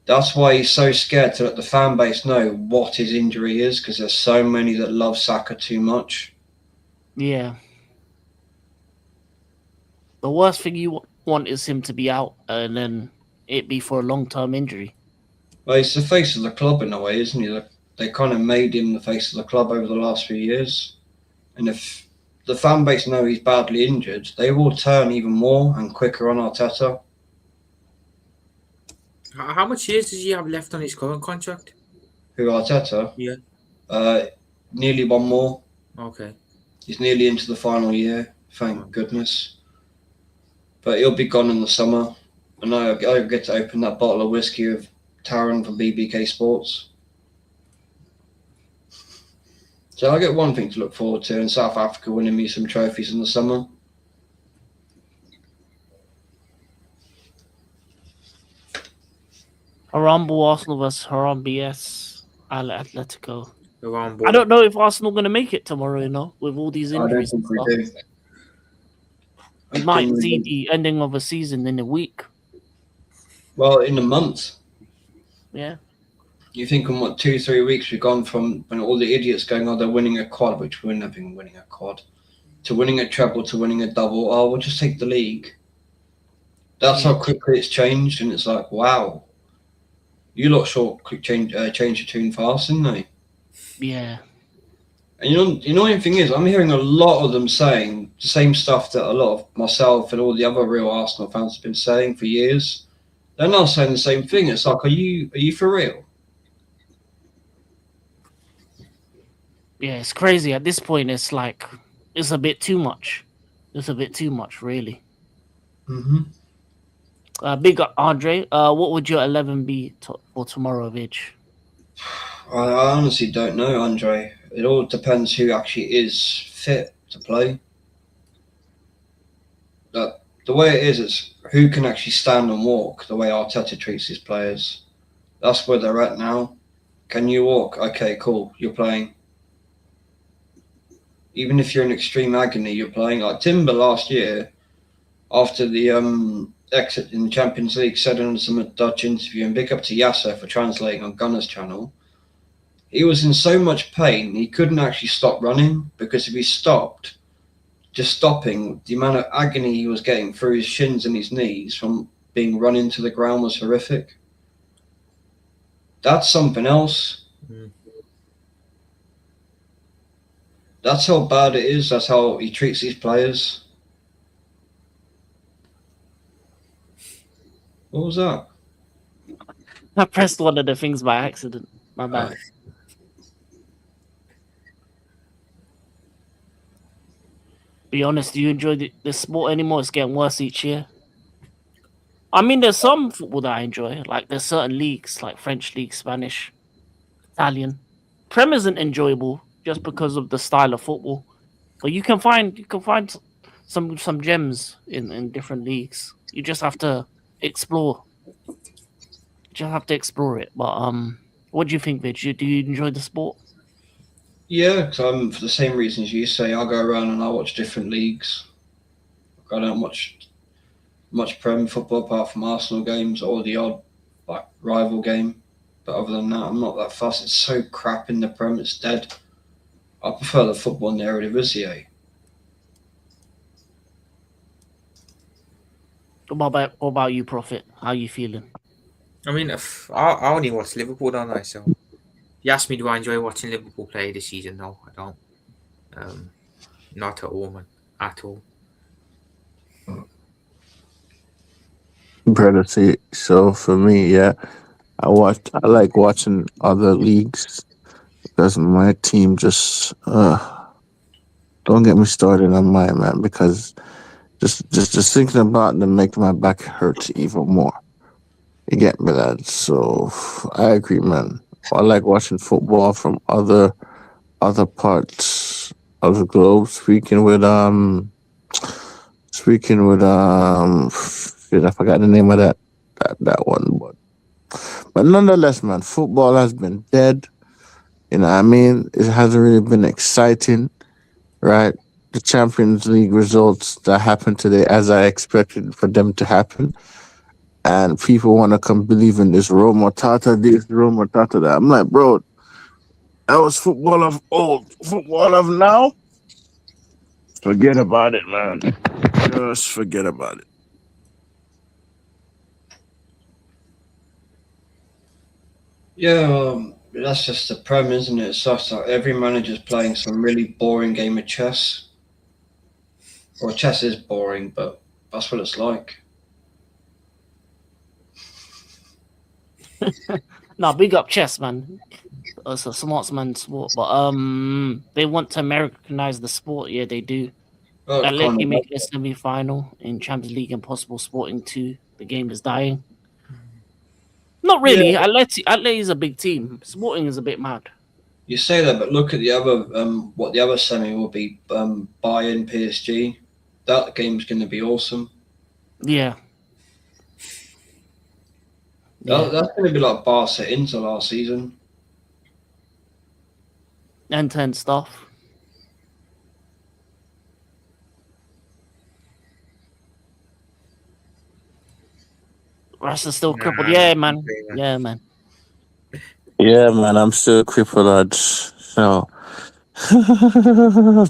That's why he's so scared to let the fan base know what his injury is, because there's so many that love Saka too much. Yeah. The worst thing you want is him to be out and then it be for a long-term injury. Well, he's the face of the club in a way, isn't he? They kind of made him the face of the club over the last few years. And if the fan base know he's badly injured, they will turn even more and quicker on Arteta. How much years does he have left on his current contract? Who, Arteta? Yeah. Nearly one more. Okay. He's nearly into the final year, thank goodness. But he'll be gone in the summer. And I get to open that bottle of whiskey of Taron from BBK Sports. So I get one thing to look forward to in South Africa winning me some trophies in the summer. Harambe Arsenal versus Harambe BS Atletico. Around I don't know if Arsenal going to make it tomorrow, you know, with all these injuries. I don't think we do. We might see the ending of a season in a week. Well, in a month. Yeah. You think in what 2-3 weeks we've gone from when all the idiots going, oh, they're winning a quad, which we're never winning a quad, to winning a treble, to winning a double. Oh, we'll just take the league. That's how quickly it's changed, and it's like, wow. You lot sure quick change your tune fast, didn't they? Yeah. And you know, the annoying thing is, I'm hearing a lot of them saying the same stuff that a lot of myself and all the other real Arsenal fans have been saying for years. They're now saying the same thing. It's like, are you for real? Yeah, it's crazy. At this point, it's like, it's a bit too much. It's a bit too much, really. Mm-hmm. Big up, Andre. What would your 11 be for tomorrow, Vidge? I honestly don't know, Andre. It all depends who actually is fit to play. But the way it is who can actually stand and walk the way Arteta treats his players. That's where they're at now. Can you walk? Okay, cool. You're playing. Even if you're in extreme agony, you're playing. Like Timber last year, after the exit in the Champions League, said in some Dutch interview, and big up to Yasser for translating on Gunner's channel, he was in so much pain, he couldn't actually stop running, because if he stopped, just stopping, the amount of agony he was getting through his shins and his knees from being run into the ground was horrific. That's something else. Mm. That's how bad it is. That's how he treats these players. What was that? I pressed one of the things by accident. My bad. Be honest, do you enjoy the sport anymore? It's getting worse each year. I mean, there's some football that I enjoy. Like, there's certain leagues, like French league, Spanish, Italian. Prem isn't enjoyable just because of the style of football. But you can find some gems in different leagues. You just have to explore. You just have to explore it. But what do you think, Vidge? Do you enjoy the sport? Yeah, because for the same reasons you say, I go around and I watch different leagues. I don't watch much Prem football apart from Arsenal games or the odd like rival game. But other than that, I'm not that fussed. It's so crap in the Prem, it's dead. I prefer the football in the Eredivisie. What about you, Prophet? How you feeling? I mean, I only watch Liverpool, don't I? So, if you ask me, do I enjoy watching Liverpool play this season? No, I don't. Not at all, man. At all. Brother, see, so for me, yeah, I like watching other leagues because my team just don't get me started on mine, man, because just thinking about them make my back hurt even more. You get me, lad? So I agree, man. I like watching football from other parts of the globe. Shit, I forgot the name of that one, but nonetheless, man, football has been dead. You know what I mean? It hasn't really been exciting, right? The Champions League results that happened today, as I expected for them to happen, and people want to come believe in this Roma Tata this, Roma Tata that. I'm like, bro, that was football of old. Football of now? Forget about it, man. Just forget about it. Yeah, that's just the Prem, isn't it? It's just like every manager's playing some really boring game of chess. Well, chess is boring, but that's what it's like. No, big up chess, man. It's a smartsman sport, but they want to Americanize the sport. Yeah, they do. Well, it's kind Atleti of make a semi-final in Champions League and possible Sporting 2. The game is dying. Not yeah. really. Atleti is a big team. Sporting is a bit mad. You say that, but look at the other. What the other semi will be? Bayern PSG. That game's going to be awesome. Yeah. That's going to be like Barca Inter last season. End-to-end stuff. Rasta still crippled. Yeah, man. Yeah, man. Yeah, man, I'm still crippled, lad. So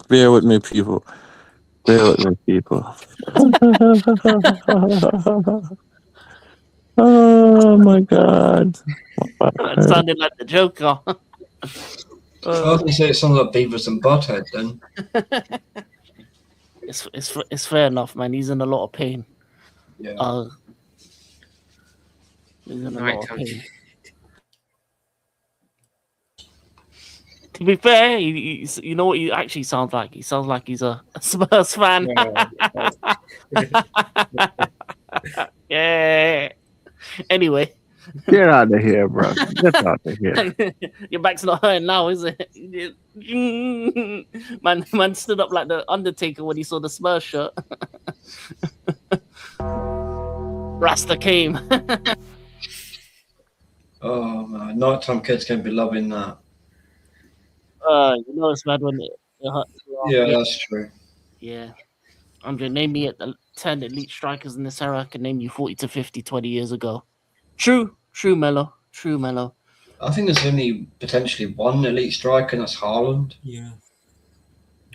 bear with me, people. Bear with me, people. Oh my god. That sounded like the Joker. I was going to say it sounds like Beavis and Butthead then. It's fair enough, man. He's in a lot of pain. Yeah. He's in a lot of pain. To be fair, you know what he actually sounds like? He sounds like he's a Spurs fan. Yeah. Anyway. Get out of here, bro. Get out of here. Your back's not hurting now, is it? Man stood up like the Undertaker when he saw the Spurs shirt. Rasta came. Oh man, nighttime kids can be loving that. You know it's bad when it hurts. Yeah, that's true. Yeah. Andre, name me at the 10 elite strikers in this era. I can name you 40 to 50 20 years ago. True, Mello. I think there's only potentially one elite striker, and that's Haaland. Yeah.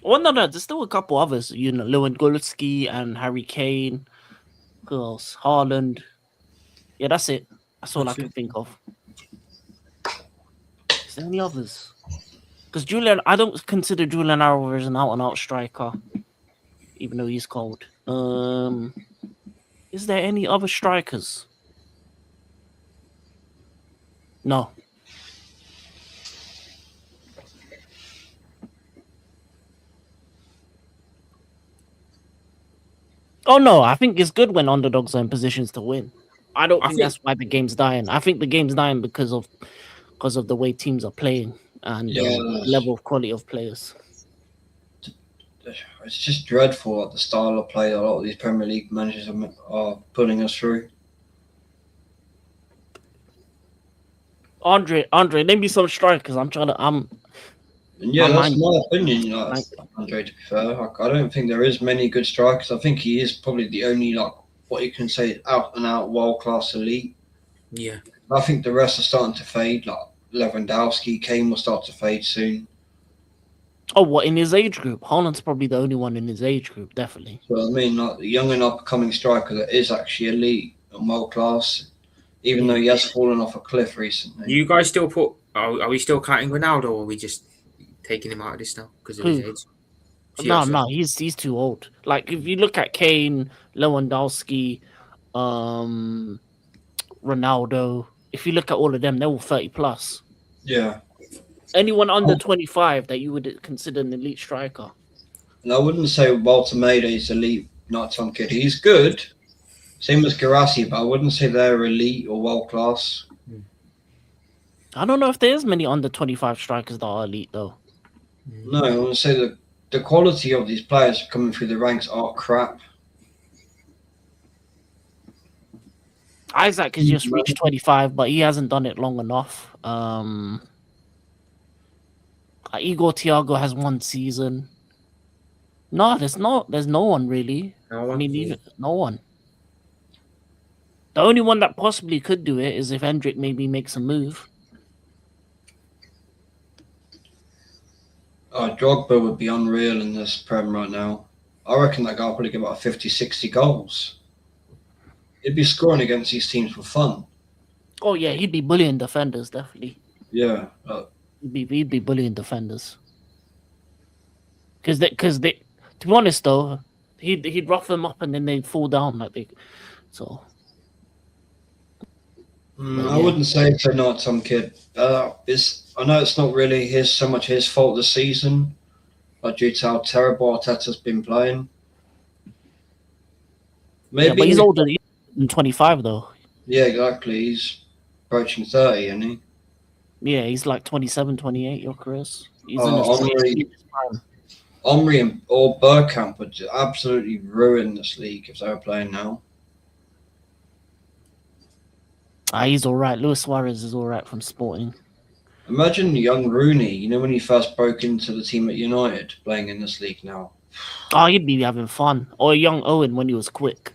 Well, no, there's still a couple others. You know, Lewandowski and Harry Kane. Who else? Haaland. Yeah, that's it. That's all I can think of. Is there any others? Because I don't consider Julian Alvarez an out-and-out striker, even though he's cold. Is there any other strikers? No. Oh no, I think it's good when underdogs are in positions to win. I don't think that's why the game's dying. I think the game's dying because of the way teams are playing and the level of quality of players. It's just dreadful at the style of play a lot of these Premier League managers are putting us through. Andre, name me some strikers. And yeah, My that's mind. my opinion, Like, Andre, to be fair. Like, I don't think there is many good strikers. I think he is probably the only, like, what you can say, out and out world class elite. Yeah. I think the rest are starting to fade. Like Lewandowski, Kane will start to fade soon. oh, what in his age group? Haaland's probably the only one in his age group, definitely. So I mean, like the young and upcoming striker that is actually elite and world class, even though he has fallen off a cliff recently. You guys still put? Are we still counting Ronaldo, or are we just taking him out of this now because of his Who? age? No, he's too old. Like if you look at Kane, Lewandowski, Ronaldo, if you look at all of them, they're all 30 plus. Yeah. Anyone under 25 that you would consider an elite striker? And I wouldn't say Walter Maida is elite, not some kid. He's good. Same as Garassi, but I wouldn't say they're elite or world class. I don't know if there's many under 25 strikers that are elite though. No, I would say that the quality of these players coming through the ranks are crap. Isaac has just reached 25, but he hasn't done it long enough. Igor Thiago has 1 season. No, there's no one really. No one. I mean, even no one. The only one that possibly could do it is if Hendrick maybe makes a move. Drogba would be unreal in this Prem right now. I reckon that guy will probably get about 50, 60 goals. He'd be scoring against these teams for fun. Oh yeah, he'd be bullying defenders definitely. Yeah. He'd be bullying defenders. Because they, to be honest though, he'd rough them up and then they'd fall down like they. So. I wouldn't say it's not some kid. I know it's not really so much his fault this season, but due to how terrible Arteta's been playing. Maybe, yeah, but he's older than 25 though. Yeah, exactly. He's approaching 30, isn't he? Yeah, he's like 27, 28, your Chris. He's Omri or Bergkamp would absolutely ruin this league if they were playing now. He's all right. Luis Suarez is all right from Sporting. Imagine young Rooney, you know, when he first broke into the team at United, playing in this league now. Oh, he'd be having fun. Or young Owen when he was quick.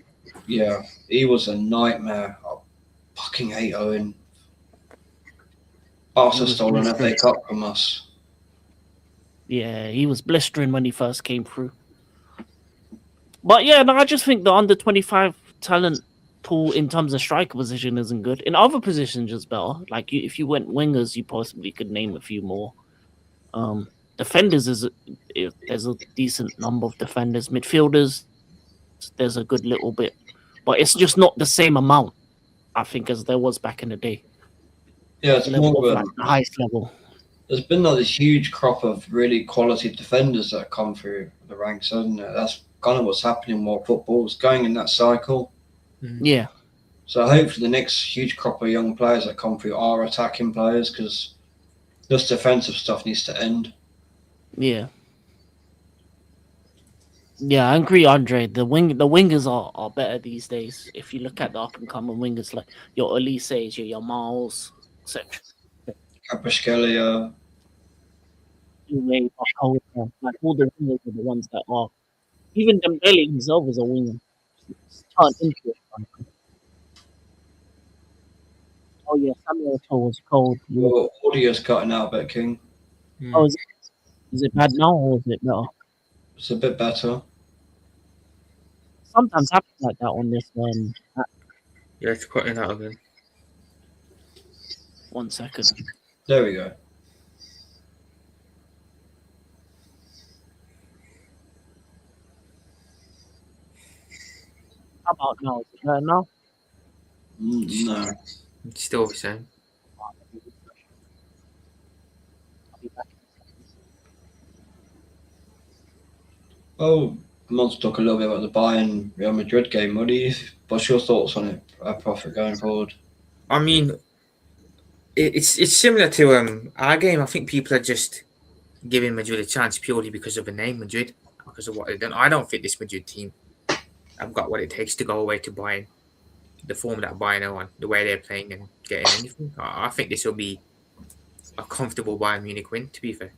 Yeah, he was a nightmare. I fucking hate Owen. Barca stole an FA Cup from us. Yeah, he was blistering when he first came through. But yeah, no, I just think the under 25 talent pool in terms of striker position isn't good. In other positions, it's better. Like if you went wingers, you possibly could name a few more. Defenders there's a decent number of defenders. Midfielders, there's a good little bit, but it's just not the same amount, I think, as there was back in the day. Yeah, it's more of like the highest level. There's been like this huge crop of really quality defenders that come through the ranks, hasn't it? That's kind of what's happening while football's going in that cycle. Yeah. So hopefully the next huge crop of young players that come through are attacking players, because this defensive stuff needs to end. Yeah. Yeah, I agree, Andre. The wingers are better these days. If you look at the up and coming wingers like your Elises, your Miles, etc. Kapashkelia. Like all the wingers are the ones that are. Even Dembele himself is a winger. Turned into it. Oh yeah, Samuel Eto'o was cold. Your audio's cutting out a bit, King. Oh, is it bad now or is it better? It's a bit better. Sometimes happens like that on this app. Yeah, it's cutting out again. 1 second. There we go. How about now? Is it better now? No. It's still the same. Oh, I want to talk a little bit about the Bayern Real Madrid game. What's your thoughts on it, Prophet, going forward? I mean, it's similar to our game. I think people are just giving Madrid a chance purely because of the name Madrid, because of what they've done. I don't think this Madrid team have got what it takes to go away to Bayern. The form that Bayern are on, the way they're playing and getting anything. I think this will be a comfortable Bayern Munich win, to be fair.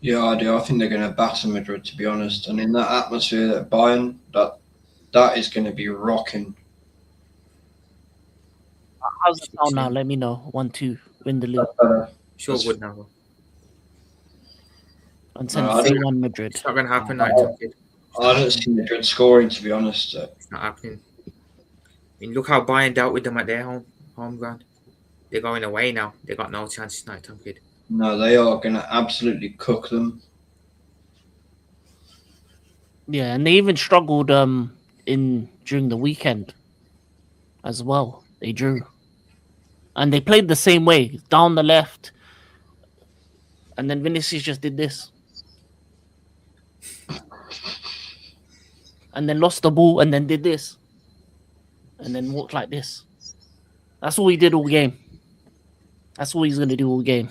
Yeah, I do. I think they're going to batter Madrid, to be honest. And in that atmosphere that Bayern, that is going to be rocking. How's it sound now? Let me know. 1-2, win the league. Sure, good now. Bro. And send No, I don't- 3-1 Madrid. It's not going to happen. No, it's okay. I don't see Madrid scoring, to be honest. It's not happening. I mean, look how Bayern dealt with them at their home ground. They're going away now. They got no chance tonight, Tom Kid. No, they are going to absolutely cook them. Yeah, and they even struggled during the weekend as well. They drew. And they played the same way, down the left. And then Vinicius just did this. And then lost the ball and then did this. And then walked like this. That's all he did all game. That's all he's going to do all game.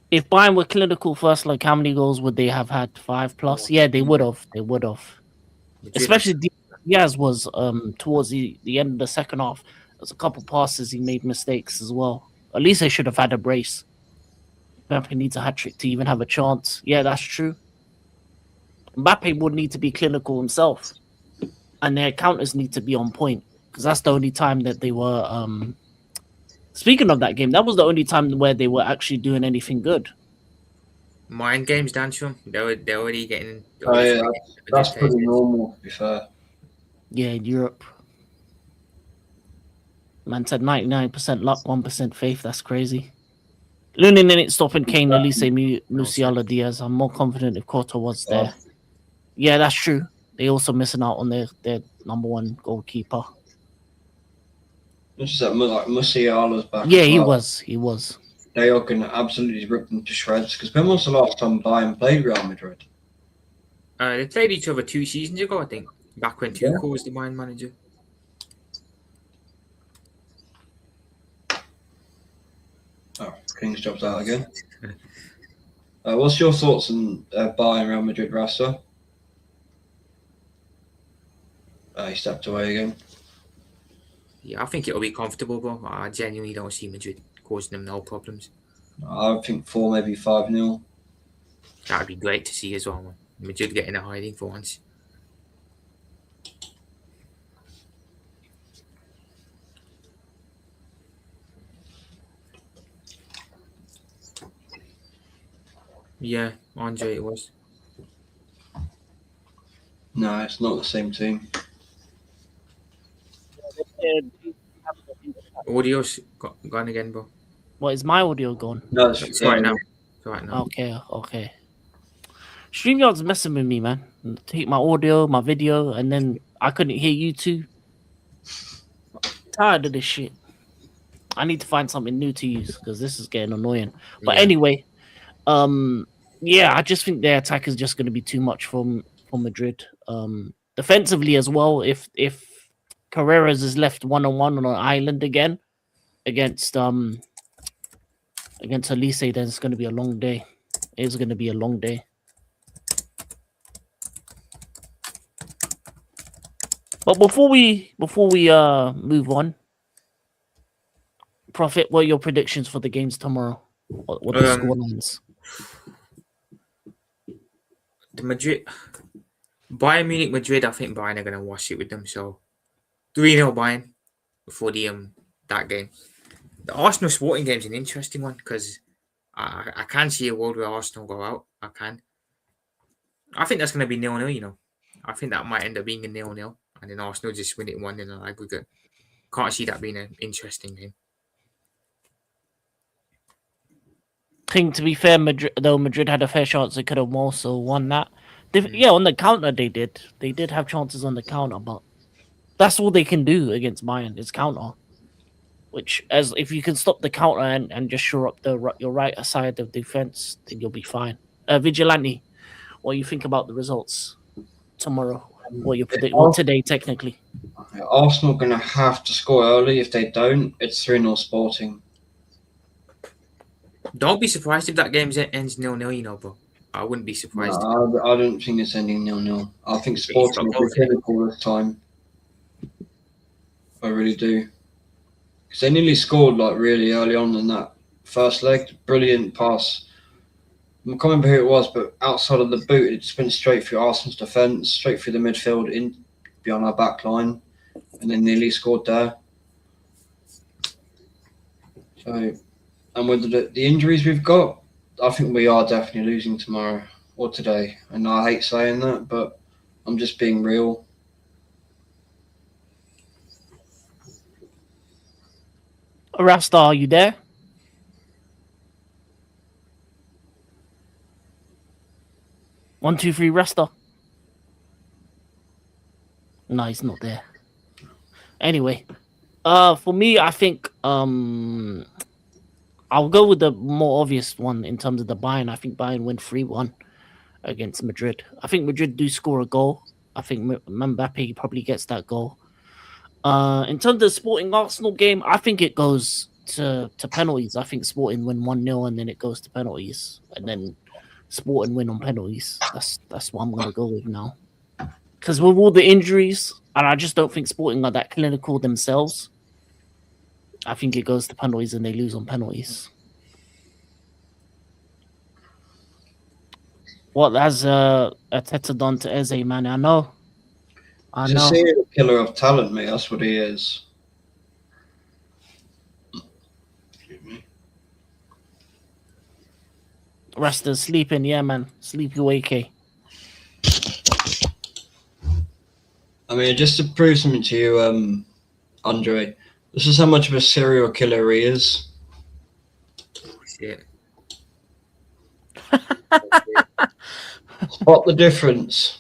If Bayern were clinical first, like how many goals would they have had? 5+? Yeah, they would have. They would have. Especially Diaz was towards the end of the second half. There's a couple passes he made mistakes as well. At least they should have had a brace. Mbappe needs a hat-trick to even have a chance. Yeah, that's true. Mbappe would need to be clinical himself. And their counters need to be on point. Because that's the only time that they were... Speaking of that game, that was the only time where they were actually doing anything good. Mind games down to them. They're already getting... That's pretty normal, to be fair. Yeah, in Europe. Man said 99% luck, 1% faith. That's crazy. Lunin in it stopping Kane, Elise, Musiala, Diaz. I'm more confident if Courtois was there. Yeah, that's true. They also missing out on their number one goalkeeper. It's just that like Musiala's back. Yeah, he was. They are going to absolutely rip them to shreds. Because when was the last time Bayern played Real Madrid? They played each other 2 seasons ago, I think. Back when Tuchel was the Bayern manager. Oh, King's job's out again. What's your thoughts on Bayern Real Madrid, Rasta? He stepped away again. Yeah, I think it'll be comfortable, bro. I genuinely don't see Madrid causing them no problems. I think 4, maybe 5-0. That'd be great to see as well, man. Madrid getting a hiding for once. Yeah, Andre it was. No, it's not the same team. Audio's gone again, bro. What, is my audio gone? No, It's right now. It's right now. Okay. StreamYard's messing with me, man. Take my audio, my video, and then I couldn't hear you two. Tired of this shit. I need to find something new to use because this is getting annoying. But anyway, yeah, I just think their attack is just going to be too much for Madrid. Defensively as well, if Carreras is left 1-on-1 on an island again against Elise, then it's going to be a long day. It's going to be a long day. But before we move on, Prophet, what are your predictions for the games tomorrow? What the scorelines? The Bayern Munich, Madrid. I think Bayern are going to wash it with them. So 3-0 Bayern before that game. The Arsenal Sporting game is an interesting one because I can see a world where Arsenal go out. I can. I think that's going to be 0-0. You know, I think that might end up being a 0-0, and then Arsenal just win it 1-0 in an aggregate. Can't see that being an interesting game. I think, to be fair, Madrid had a fair chance. They could have also won that. Yeah, on the counter they did. They did have chances on the counter, but that's all they can do against Bayern is counter. Which, as if you can stop the counter and just shore up your right side of defense, then you'll be fine. Vigilante, what do you think about the results tomorrow? What you predict? Well, today, technically. Arsenal going to have to score early. If they don't, it's 3-0 Sporting. Don't be surprised if that game ends 0-0, you know, bro. I wouldn't be surprised. No, I don't think it's ending 0-0. I think Sporting will be clinical this time. I really do. Because they nearly scored like really early on in that first leg. Brilliant pass can't remember who it was, but outside of the boot, it just went straight through Arsenal's defence, straight through the midfield, in beyond our back line, and then nearly scored there. So, and with the injuries we've got, I think we are definitely losing tomorrow or today. And I hate saying that, but I'm just being real. Rasta, are you there? One, two, three, Rasta. No, he's not there. Anyway, for me, I think I'll go with the more obvious one in terms of the Bayern. I think Bayern win 3-1 against Madrid. I think Madrid do score a goal. I think Mbappe probably gets that goal. In terms of the Sporting Arsenal game, I think it goes to penalties. I think Sporting win 1-0 and then it goes to penalties, and then Sporting win on penalties. That's what I'm gonna go with now. Because with all the injuries, and I just don't think Sporting are that clinical themselves, I think it goes to penalties and they lose on penalties. What has Arteta done to Eze, man? I know. He's a serial killer of talent, mate. That's what he is. Rasta's sleeping, yeah, man. Sleepy wakey. I mean, just to prove something to you, Andre, this is how much of a serial killer he is. Shit. Spot the difference.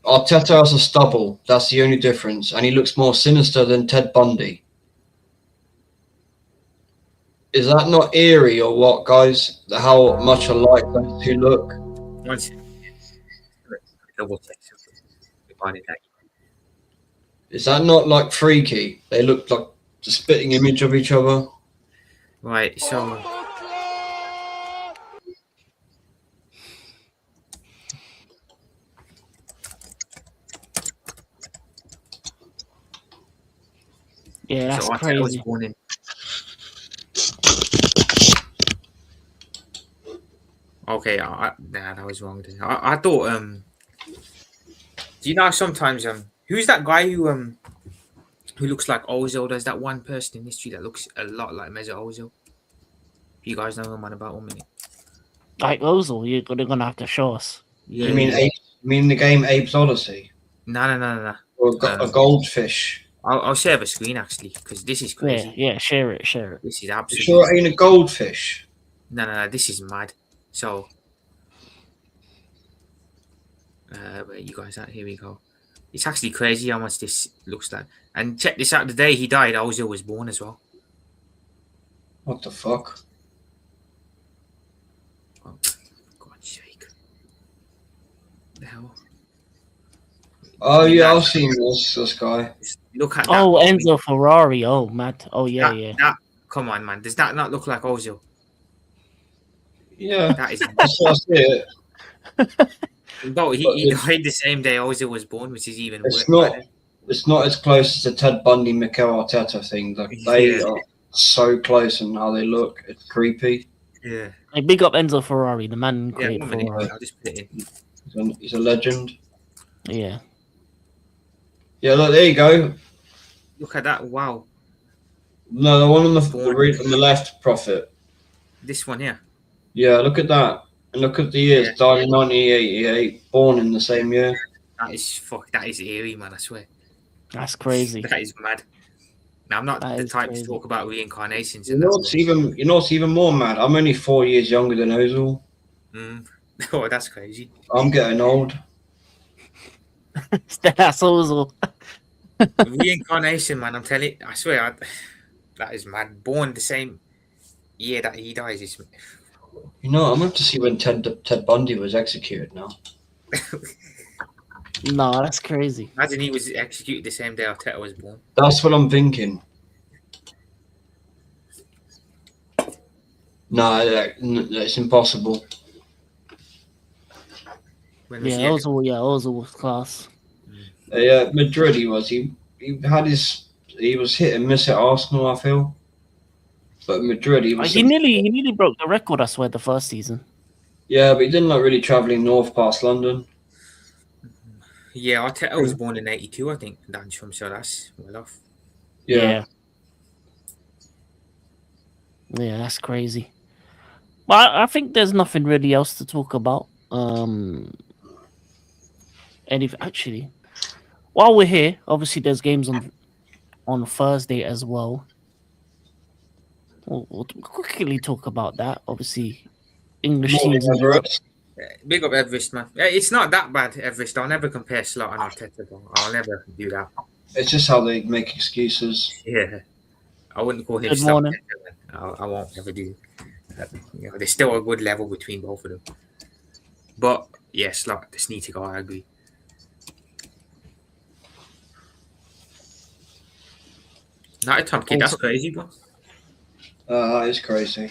Arteta has a stubble. That's the only difference. And he looks more sinister than Ted Bundy. Is that not eerie or what, guys? How much alike those two look? Once double check. Is that not like freaky? They look like the spitting image of each other. Right, so Yeah, that's I was crazy. born in. Okay, nah, that was wrong. I thought do you know sometimes who's that guy who looks like Ozil? There's that one person in history that looks a lot like Mesut Ozil. You guys know who I'm on about 1 minute. Like Ozil, they're gonna have to show us. Yeah. You mean the game Abe's Odyssey? No. Or a goldfish? I'll share the screen actually because this is crazy. Yeah, share it. This is You absolutely. sure it ain't a goldfish? No, this is mad. So, wait, you guys out? Here we go. It's actually crazy how much this looks like. And check this out: the day he died, Ozil was born as well. What the fuck? Oh, God's sake! The hell? Oh yeah, I've seen this guy. Look at that. Oh, Enzo Ferrari. Oh, Matt. Oh, yeah, yeah. That, come on, man. Does that not look like Ozil? Yeah, That is. that's what I see it. No, he died the same day Ozil was born, which is even It's worse. not. It's not as close as the Ted Bundy, Mikel Arteta thing. Like they are so close in how they look. It's creepy. Yeah. Hey, big up Enzo Ferrari, the man Yeah, created 1 minute. Ferrari. I'll just put it in. He's a legend. Yeah. Yeah, look, there you go. Look at that! Wow, No, the one on the left, Prophet. this one here. Yeah, look at that. And look at the years. Yeah. Died in 1988, born in the same year. That is eerie, man. I swear. That's crazy. That is mad. Now, I'm not That the is type crazy. to talk about reincarnations. You And know what's even more mad? I'm only 4 years younger than Ozil. Oh, that's crazy. I'm getting old. That's Ozil. Reincarnation, man. I'm telling you, I swear, that is mad. Born the same year that he dies. Is You know, I'm going to see when Ted Bundy was executed now. No, that's crazy. imagine he was executed the same day Arteta was born. That's what I'm thinking. No, it's impossible. When was Yeah, he Ozil was class. Yeah, Madrid he was. He was hit and miss at Arsenal, I feel. But Madrid he was. He nearly broke the record, I swear, the first season. Yeah, but he didn't like really travelling north past London. Yeah, I was born in '82, I think. Dan's from, so that's well off. Yeah. Yeah, that's crazy. But I think there's nothing really else to talk about. And if actually, while we're here, obviously there's games on Thursday as well. We'll quickly talk about that. Obviously, English Morning, teams in Europe. Everett. Big up Everest, man. It's not that bad, Everest. I'll never compare Slot and Arteta, though. I'll never do that. It's just how they make excuses. Yeah. I wouldn't call him Good Slot. morning. I won't ever do that. There's still a good level between both of them. But, yeah, Slot, just need to go, I agree. Not a ton kid, that's crazy, bro. That is crazy.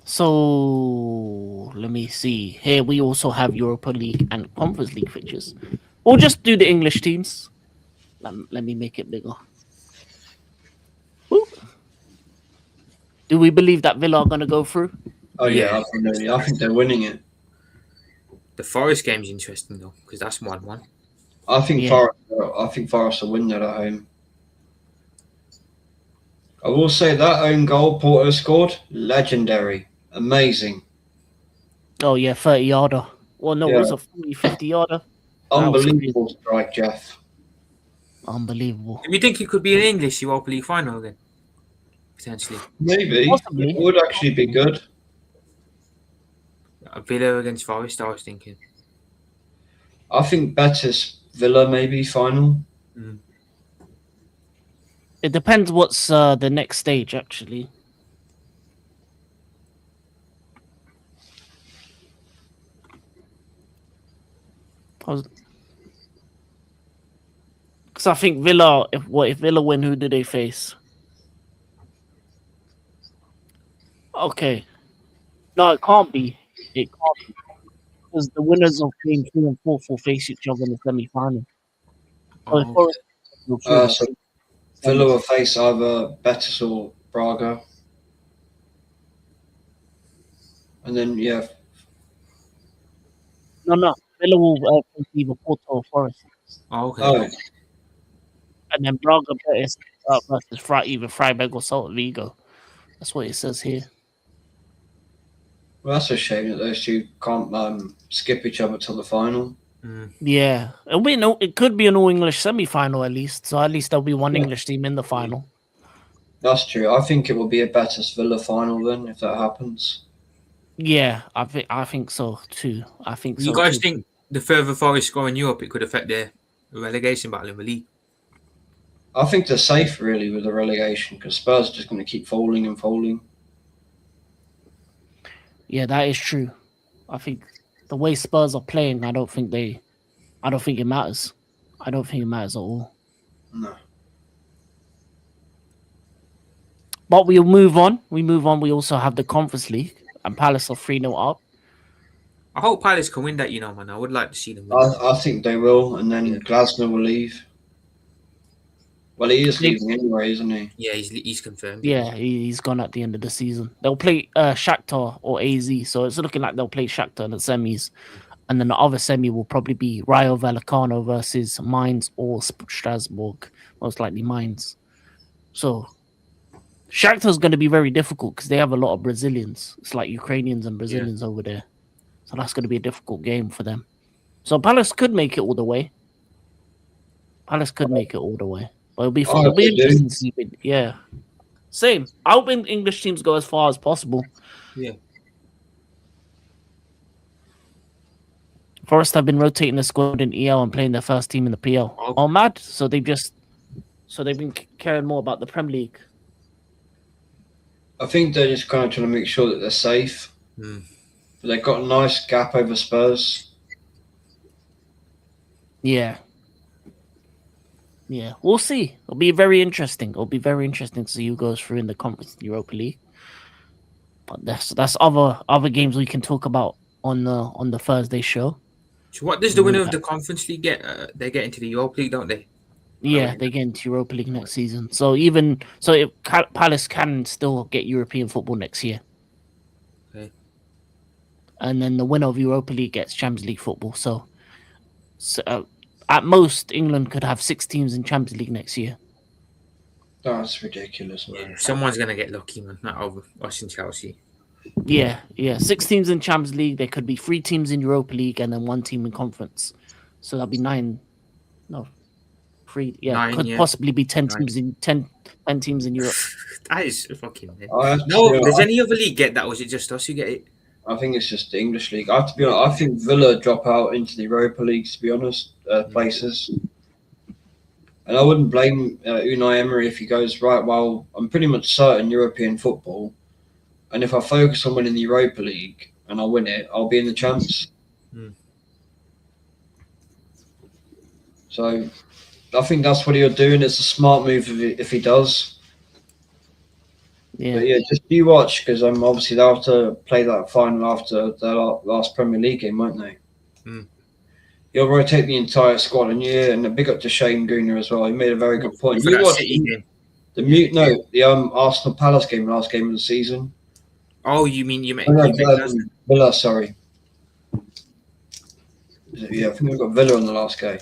So let me see. Here we also have Europa League and Conference League fixtures. We'll just do the English teams. Let me make it bigger. Woo. Do we believe that Villa are going to go through? Oh yeah, I think they're winning it. The Forest game's interesting though, because that's 1-1. I think Yeah. Forest will win that at home. I will say that own goal Porto scored, legendary, amazing, Oh yeah, 30-yarder. Well, no, Yeah. it was a 50-yarder. unbelievable strike, Jeff. Unbelievable. Do you think it could be an English Europa League final then? Potentially. Maybe Possibly. it would actually be good. A Villa against Forest, I was thinking. I think Betis Villa maybe final. It depends what's the next stage actually. Because I think Villa, if Villa win, who do they face? Okay, no, it can't be. It can't be because the winners of game 3 and 4 will face each other in the semi-final. So if Forest will through, So Villa will face either Betis or Braga, and then no, Villa will face either Porto or Forest, Oh, okay. oh and then Braga Betis versus either Freiburg or Celta Vigo. That's what it says here. well, that's a shame that those two can't skip each other till the final. Yeah, it could be an all English semi-final at least. So at least there'll be one Yeah. English team in the final. That's true. I think it will be a Betis Villa final then if that happens. Yeah, I think so too. I think so. You guys too. think the further Forest go in Europe, it could affect their relegation battle in the league? I think they're safe really with the relegation because Spurs are just going to keep falling and falling. Yeah, that is true. I think the way Spurs are playing, I don't think it matters. I don't think it matters at all. No. But we'll move on. We We also have the Conference League, and Palace are 3-0 up. I hope Palace can win that, man. I would like to see them win. I think they will, and then Glasner will leave. Well, he is leaving anyway, isn't he? Yeah, he's confirmed. Yeah, he's gone at the end of the season. They'll play Shakhtar or AZ, so it's looking like they'll play Shakhtar in the semis. And then the other semi will probably be Rayo Vallecano versus Mainz or Strasbourg, most likely Mainz. So Shakhtar's going to be very difficult because they have a lot of Brazilians. It's like Ukrainians and Brazilians over there. So that's going to be a difficult game for them. So Palace could make it all the way. But it'll be interesting to see. Yeah. Same. I hope English teams go as far as possible. Yeah. Forest have been rotating the squad in EL and playing their first team in the PL. Oh, mad! So they've been caring more about the Premier League. I think they're just kind of trying to make sure that they're safe. But they've got a nice gap over Spurs. Yeah. Yeah, we'll see. It'll be very interesting. To see who goes through in the Conference Europa League. But that's other games we can talk about on the Thursday show. So what does the winner of the Conference League get? They get into the Europa League, don't they? Yeah, they get into Europa League next season. So Palace can still get European football next year. Okay. and then the winner of Europa League gets Champions League football. So at most, England could have 6 teams in Champions League next year. That's ridiculous, man. Yeah, someone's gonna get lucky, man. Not over us in Chelsea. Yeah, 6 teams in Champions League. There could be 3 teams in Europa League and then 1 team in Conference. So that'll be 9. No, 3. Yeah, 9, could yeah. possibly be 10 9. teams in 10 teams in Europe. That is fucking. No, does any other league get that, or is it just us who get it? I think it's just the English league. I have to be honest. I think Villa drop out into the Europa League. To be honest, places. And I wouldn't blame Unai Emery if he goes, right, well, I'm pretty much certain European football. And if I focus on winning the Europa League and I win it, I'll be in the champs. So I think that's what he'll do. And it's a smart move if he does. Yeah. But yeah, just you watch because obviously they'll have to play that final after their last Premier League game, won't they? He'll rotate the entire squad, and a big up to Shane Gooner as well. He made a very good point. For You that watched City game. the Arsenal Palace game, last game of the season. Oh, you mean Villa? Sorry. Yeah, I think we've got Villa on the last game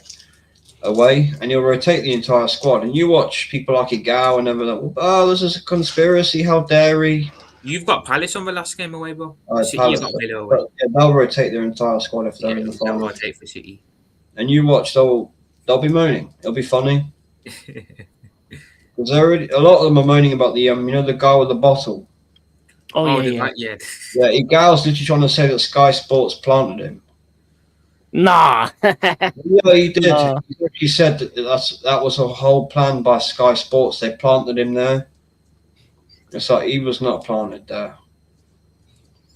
away, and he'll rotate the entire squad. And you watch people like Igao and everything. Oh, this is a conspiracy. How dare he? You've got Palace on the last game away, bro. City, Palace, you've got Villa away. yeah, they'll rotate their entire squad if they're in the They'll final. rotate for City. And you watch, they'll be moaning. It'll be funny. Because a lot of them are moaning about the the guy with the bottle. Oh yeah. Yeah. Yeah, Igau's literally trying to say that Sky Sports planted him. Nah. Yeah, he did. No. He said that was a whole plan by Sky Sports. They planted him there. It's like he was not planted there.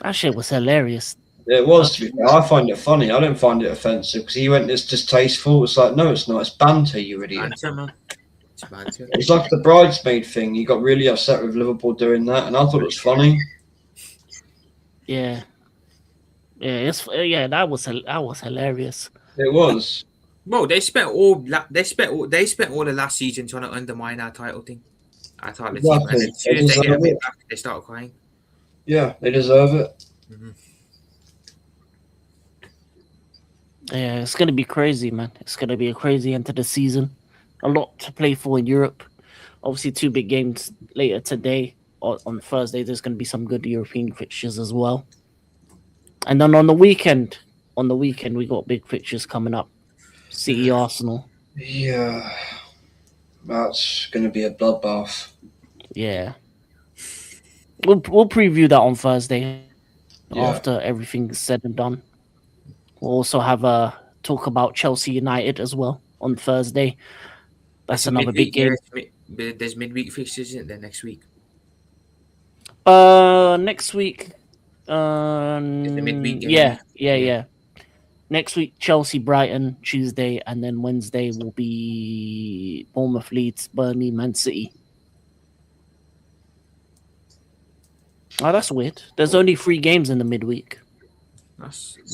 That shit was hilarious. It was, to be fair. I find it funny. I don't find it offensive because he went, it's distasteful. It's like, no, it's not. It's banter, you idiot. Banter, man. It's banter. It's like the bridesmaid thing. He got really upset with Liverpool doing that, and I thought it was funny. Yeah. That was hilarious. It was. Bro, they spent all the last season trying to undermine our title thing. I thought the team, and as soon as they get a bit back, they start crying. Yeah, they deserve it. Yeah, it's gonna be crazy, man. It's gonna be a crazy end to the season. A lot to play for in Europe. Obviously, 2 big games later today. On Thursday, there's gonna be some good European fixtures as well. And then on the weekend, we got big fixtures coming up. City, Arsenal. Yeah, that's going to be a bloodbath. Yeah. We'll preview that on Thursday after everything's said and done. We'll also have a talk about Chelsea United as well on Thursday. That's another big game. There's midweek fixtures, isn't there, next week? Next week. Is the midweek game? Yeah. Next week, Chelsea, Brighton, Tuesday, and then Wednesday will be Bournemouth, Leeds, Burnley, Man City. Oh, that's weird. There's only 3 games in the midweek.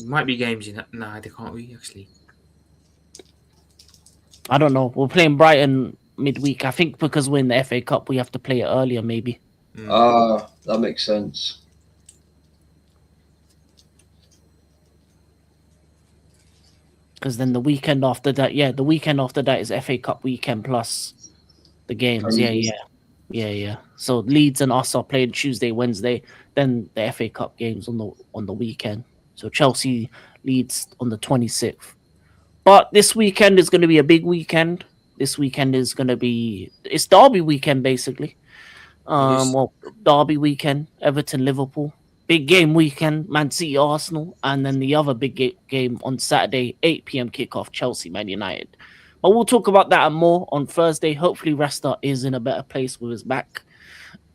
Might be games in that. Nah, they can't be, actually. I don't know. We're playing Brighton midweek. I think because we're in the FA Cup, we have to play it earlier, maybe. That makes sense. Because then the weekend after that, is FA Cup weekend plus the games. Yeah. So Leeds and us are playing Tuesday, Wednesday, then the FA Cup games on the weekend. So Chelsea, Leeds on the 26th. But this weekend is going to be a big weekend. This weekend is going to be Derby weekend basically. Derby weekend, Everton, Liverpool. Big game weekend, Man City, Arsenal, and then the other big game on Saturday, 8 p.m. kickoff, Chelsea, Man United. But we'll talk about that and more on Thursday. Hopefully, Rasta is in a better place with his back.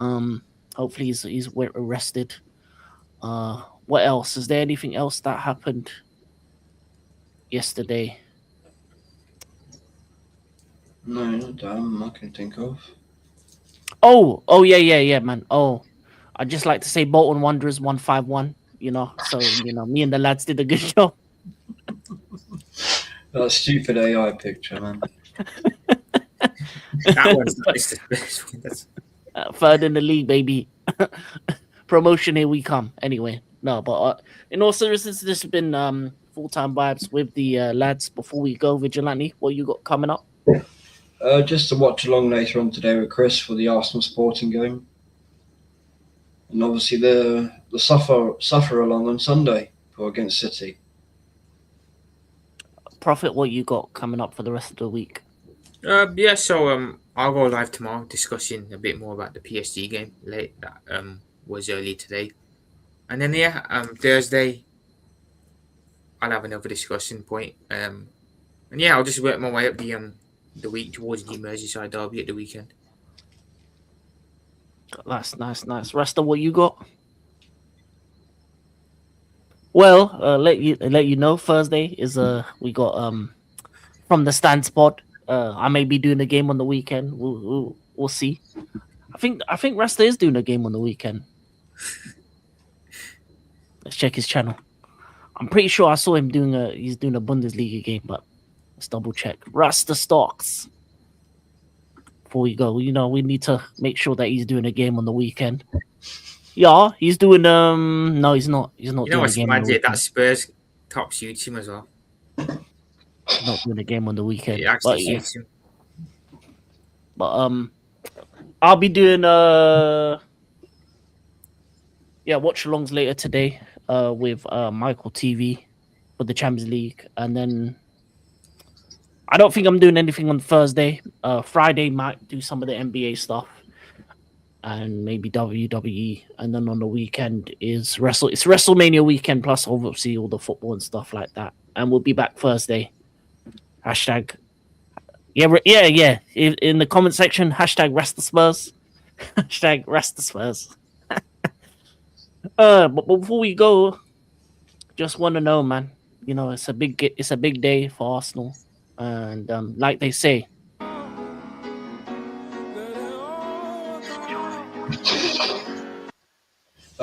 Hopefully, he's rested. What else? Is there anything else that happened yesterday? No, damn, I can think of. Oh, yeah, man. Oh, I'd just like to say Bolton Wanderers 151. So me and the lads did a good job. That stupid AI picture, man. That one's the best one. Third in the league, baby. Promotion, here we come. Anyway, No, but in all seriousness, this has been full-time vibes with the lads. Before we go, Vigilante, what you got coming up? Just to watch along later on today with Chris for the Arsenal Sporting game, and obviously the suffer along on Sunday for against City. Prophet, what you got coming up for the rest of the week? Yeah, so I'll go live tomorrow discussing a bit more about the PSG game late that was early today, and then Thursday I'll have another discussion point. And yeah, I'll just work my way up the week towards the Merseyside derby at the weekend. That's nice. Rasta, what you got? Well, let you know. Thursday is we got from the stand spot. I may be doing a game on the weekend. We'll see. I think Rasta is doing a game on the weekend. Let's check his channel. I'm pretty sure I saw him he's doing a Bundesliga game, but let's double check. Rasta Stocks. Before we go, we need to make sure that he's doing a game on the weekend. Yeah, he's doing no, he's not. He's not doing a game on the weekend. That Spurs top suits him as well. Not doing a game on the weekend. It actually suits him. But I'll be doing watch alongs later today with Michael TV for the Champions League, and then I don't think I'm doing anything on Thursday. Friday might do some of the NBA stuff and maybe WWE, and then on the weekend is it's WrestleMania weekend plus obviously all the football and stuff like that, and we'll be back Thursday. Hashtag in the comment section, hashtag Rasta Spurs. Hashtag Rasta Spurs. But before we go, just want to know, man, it's a big day for Arsenal, and like they say,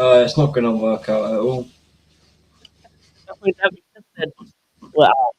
It's not going to work out at all. we're out.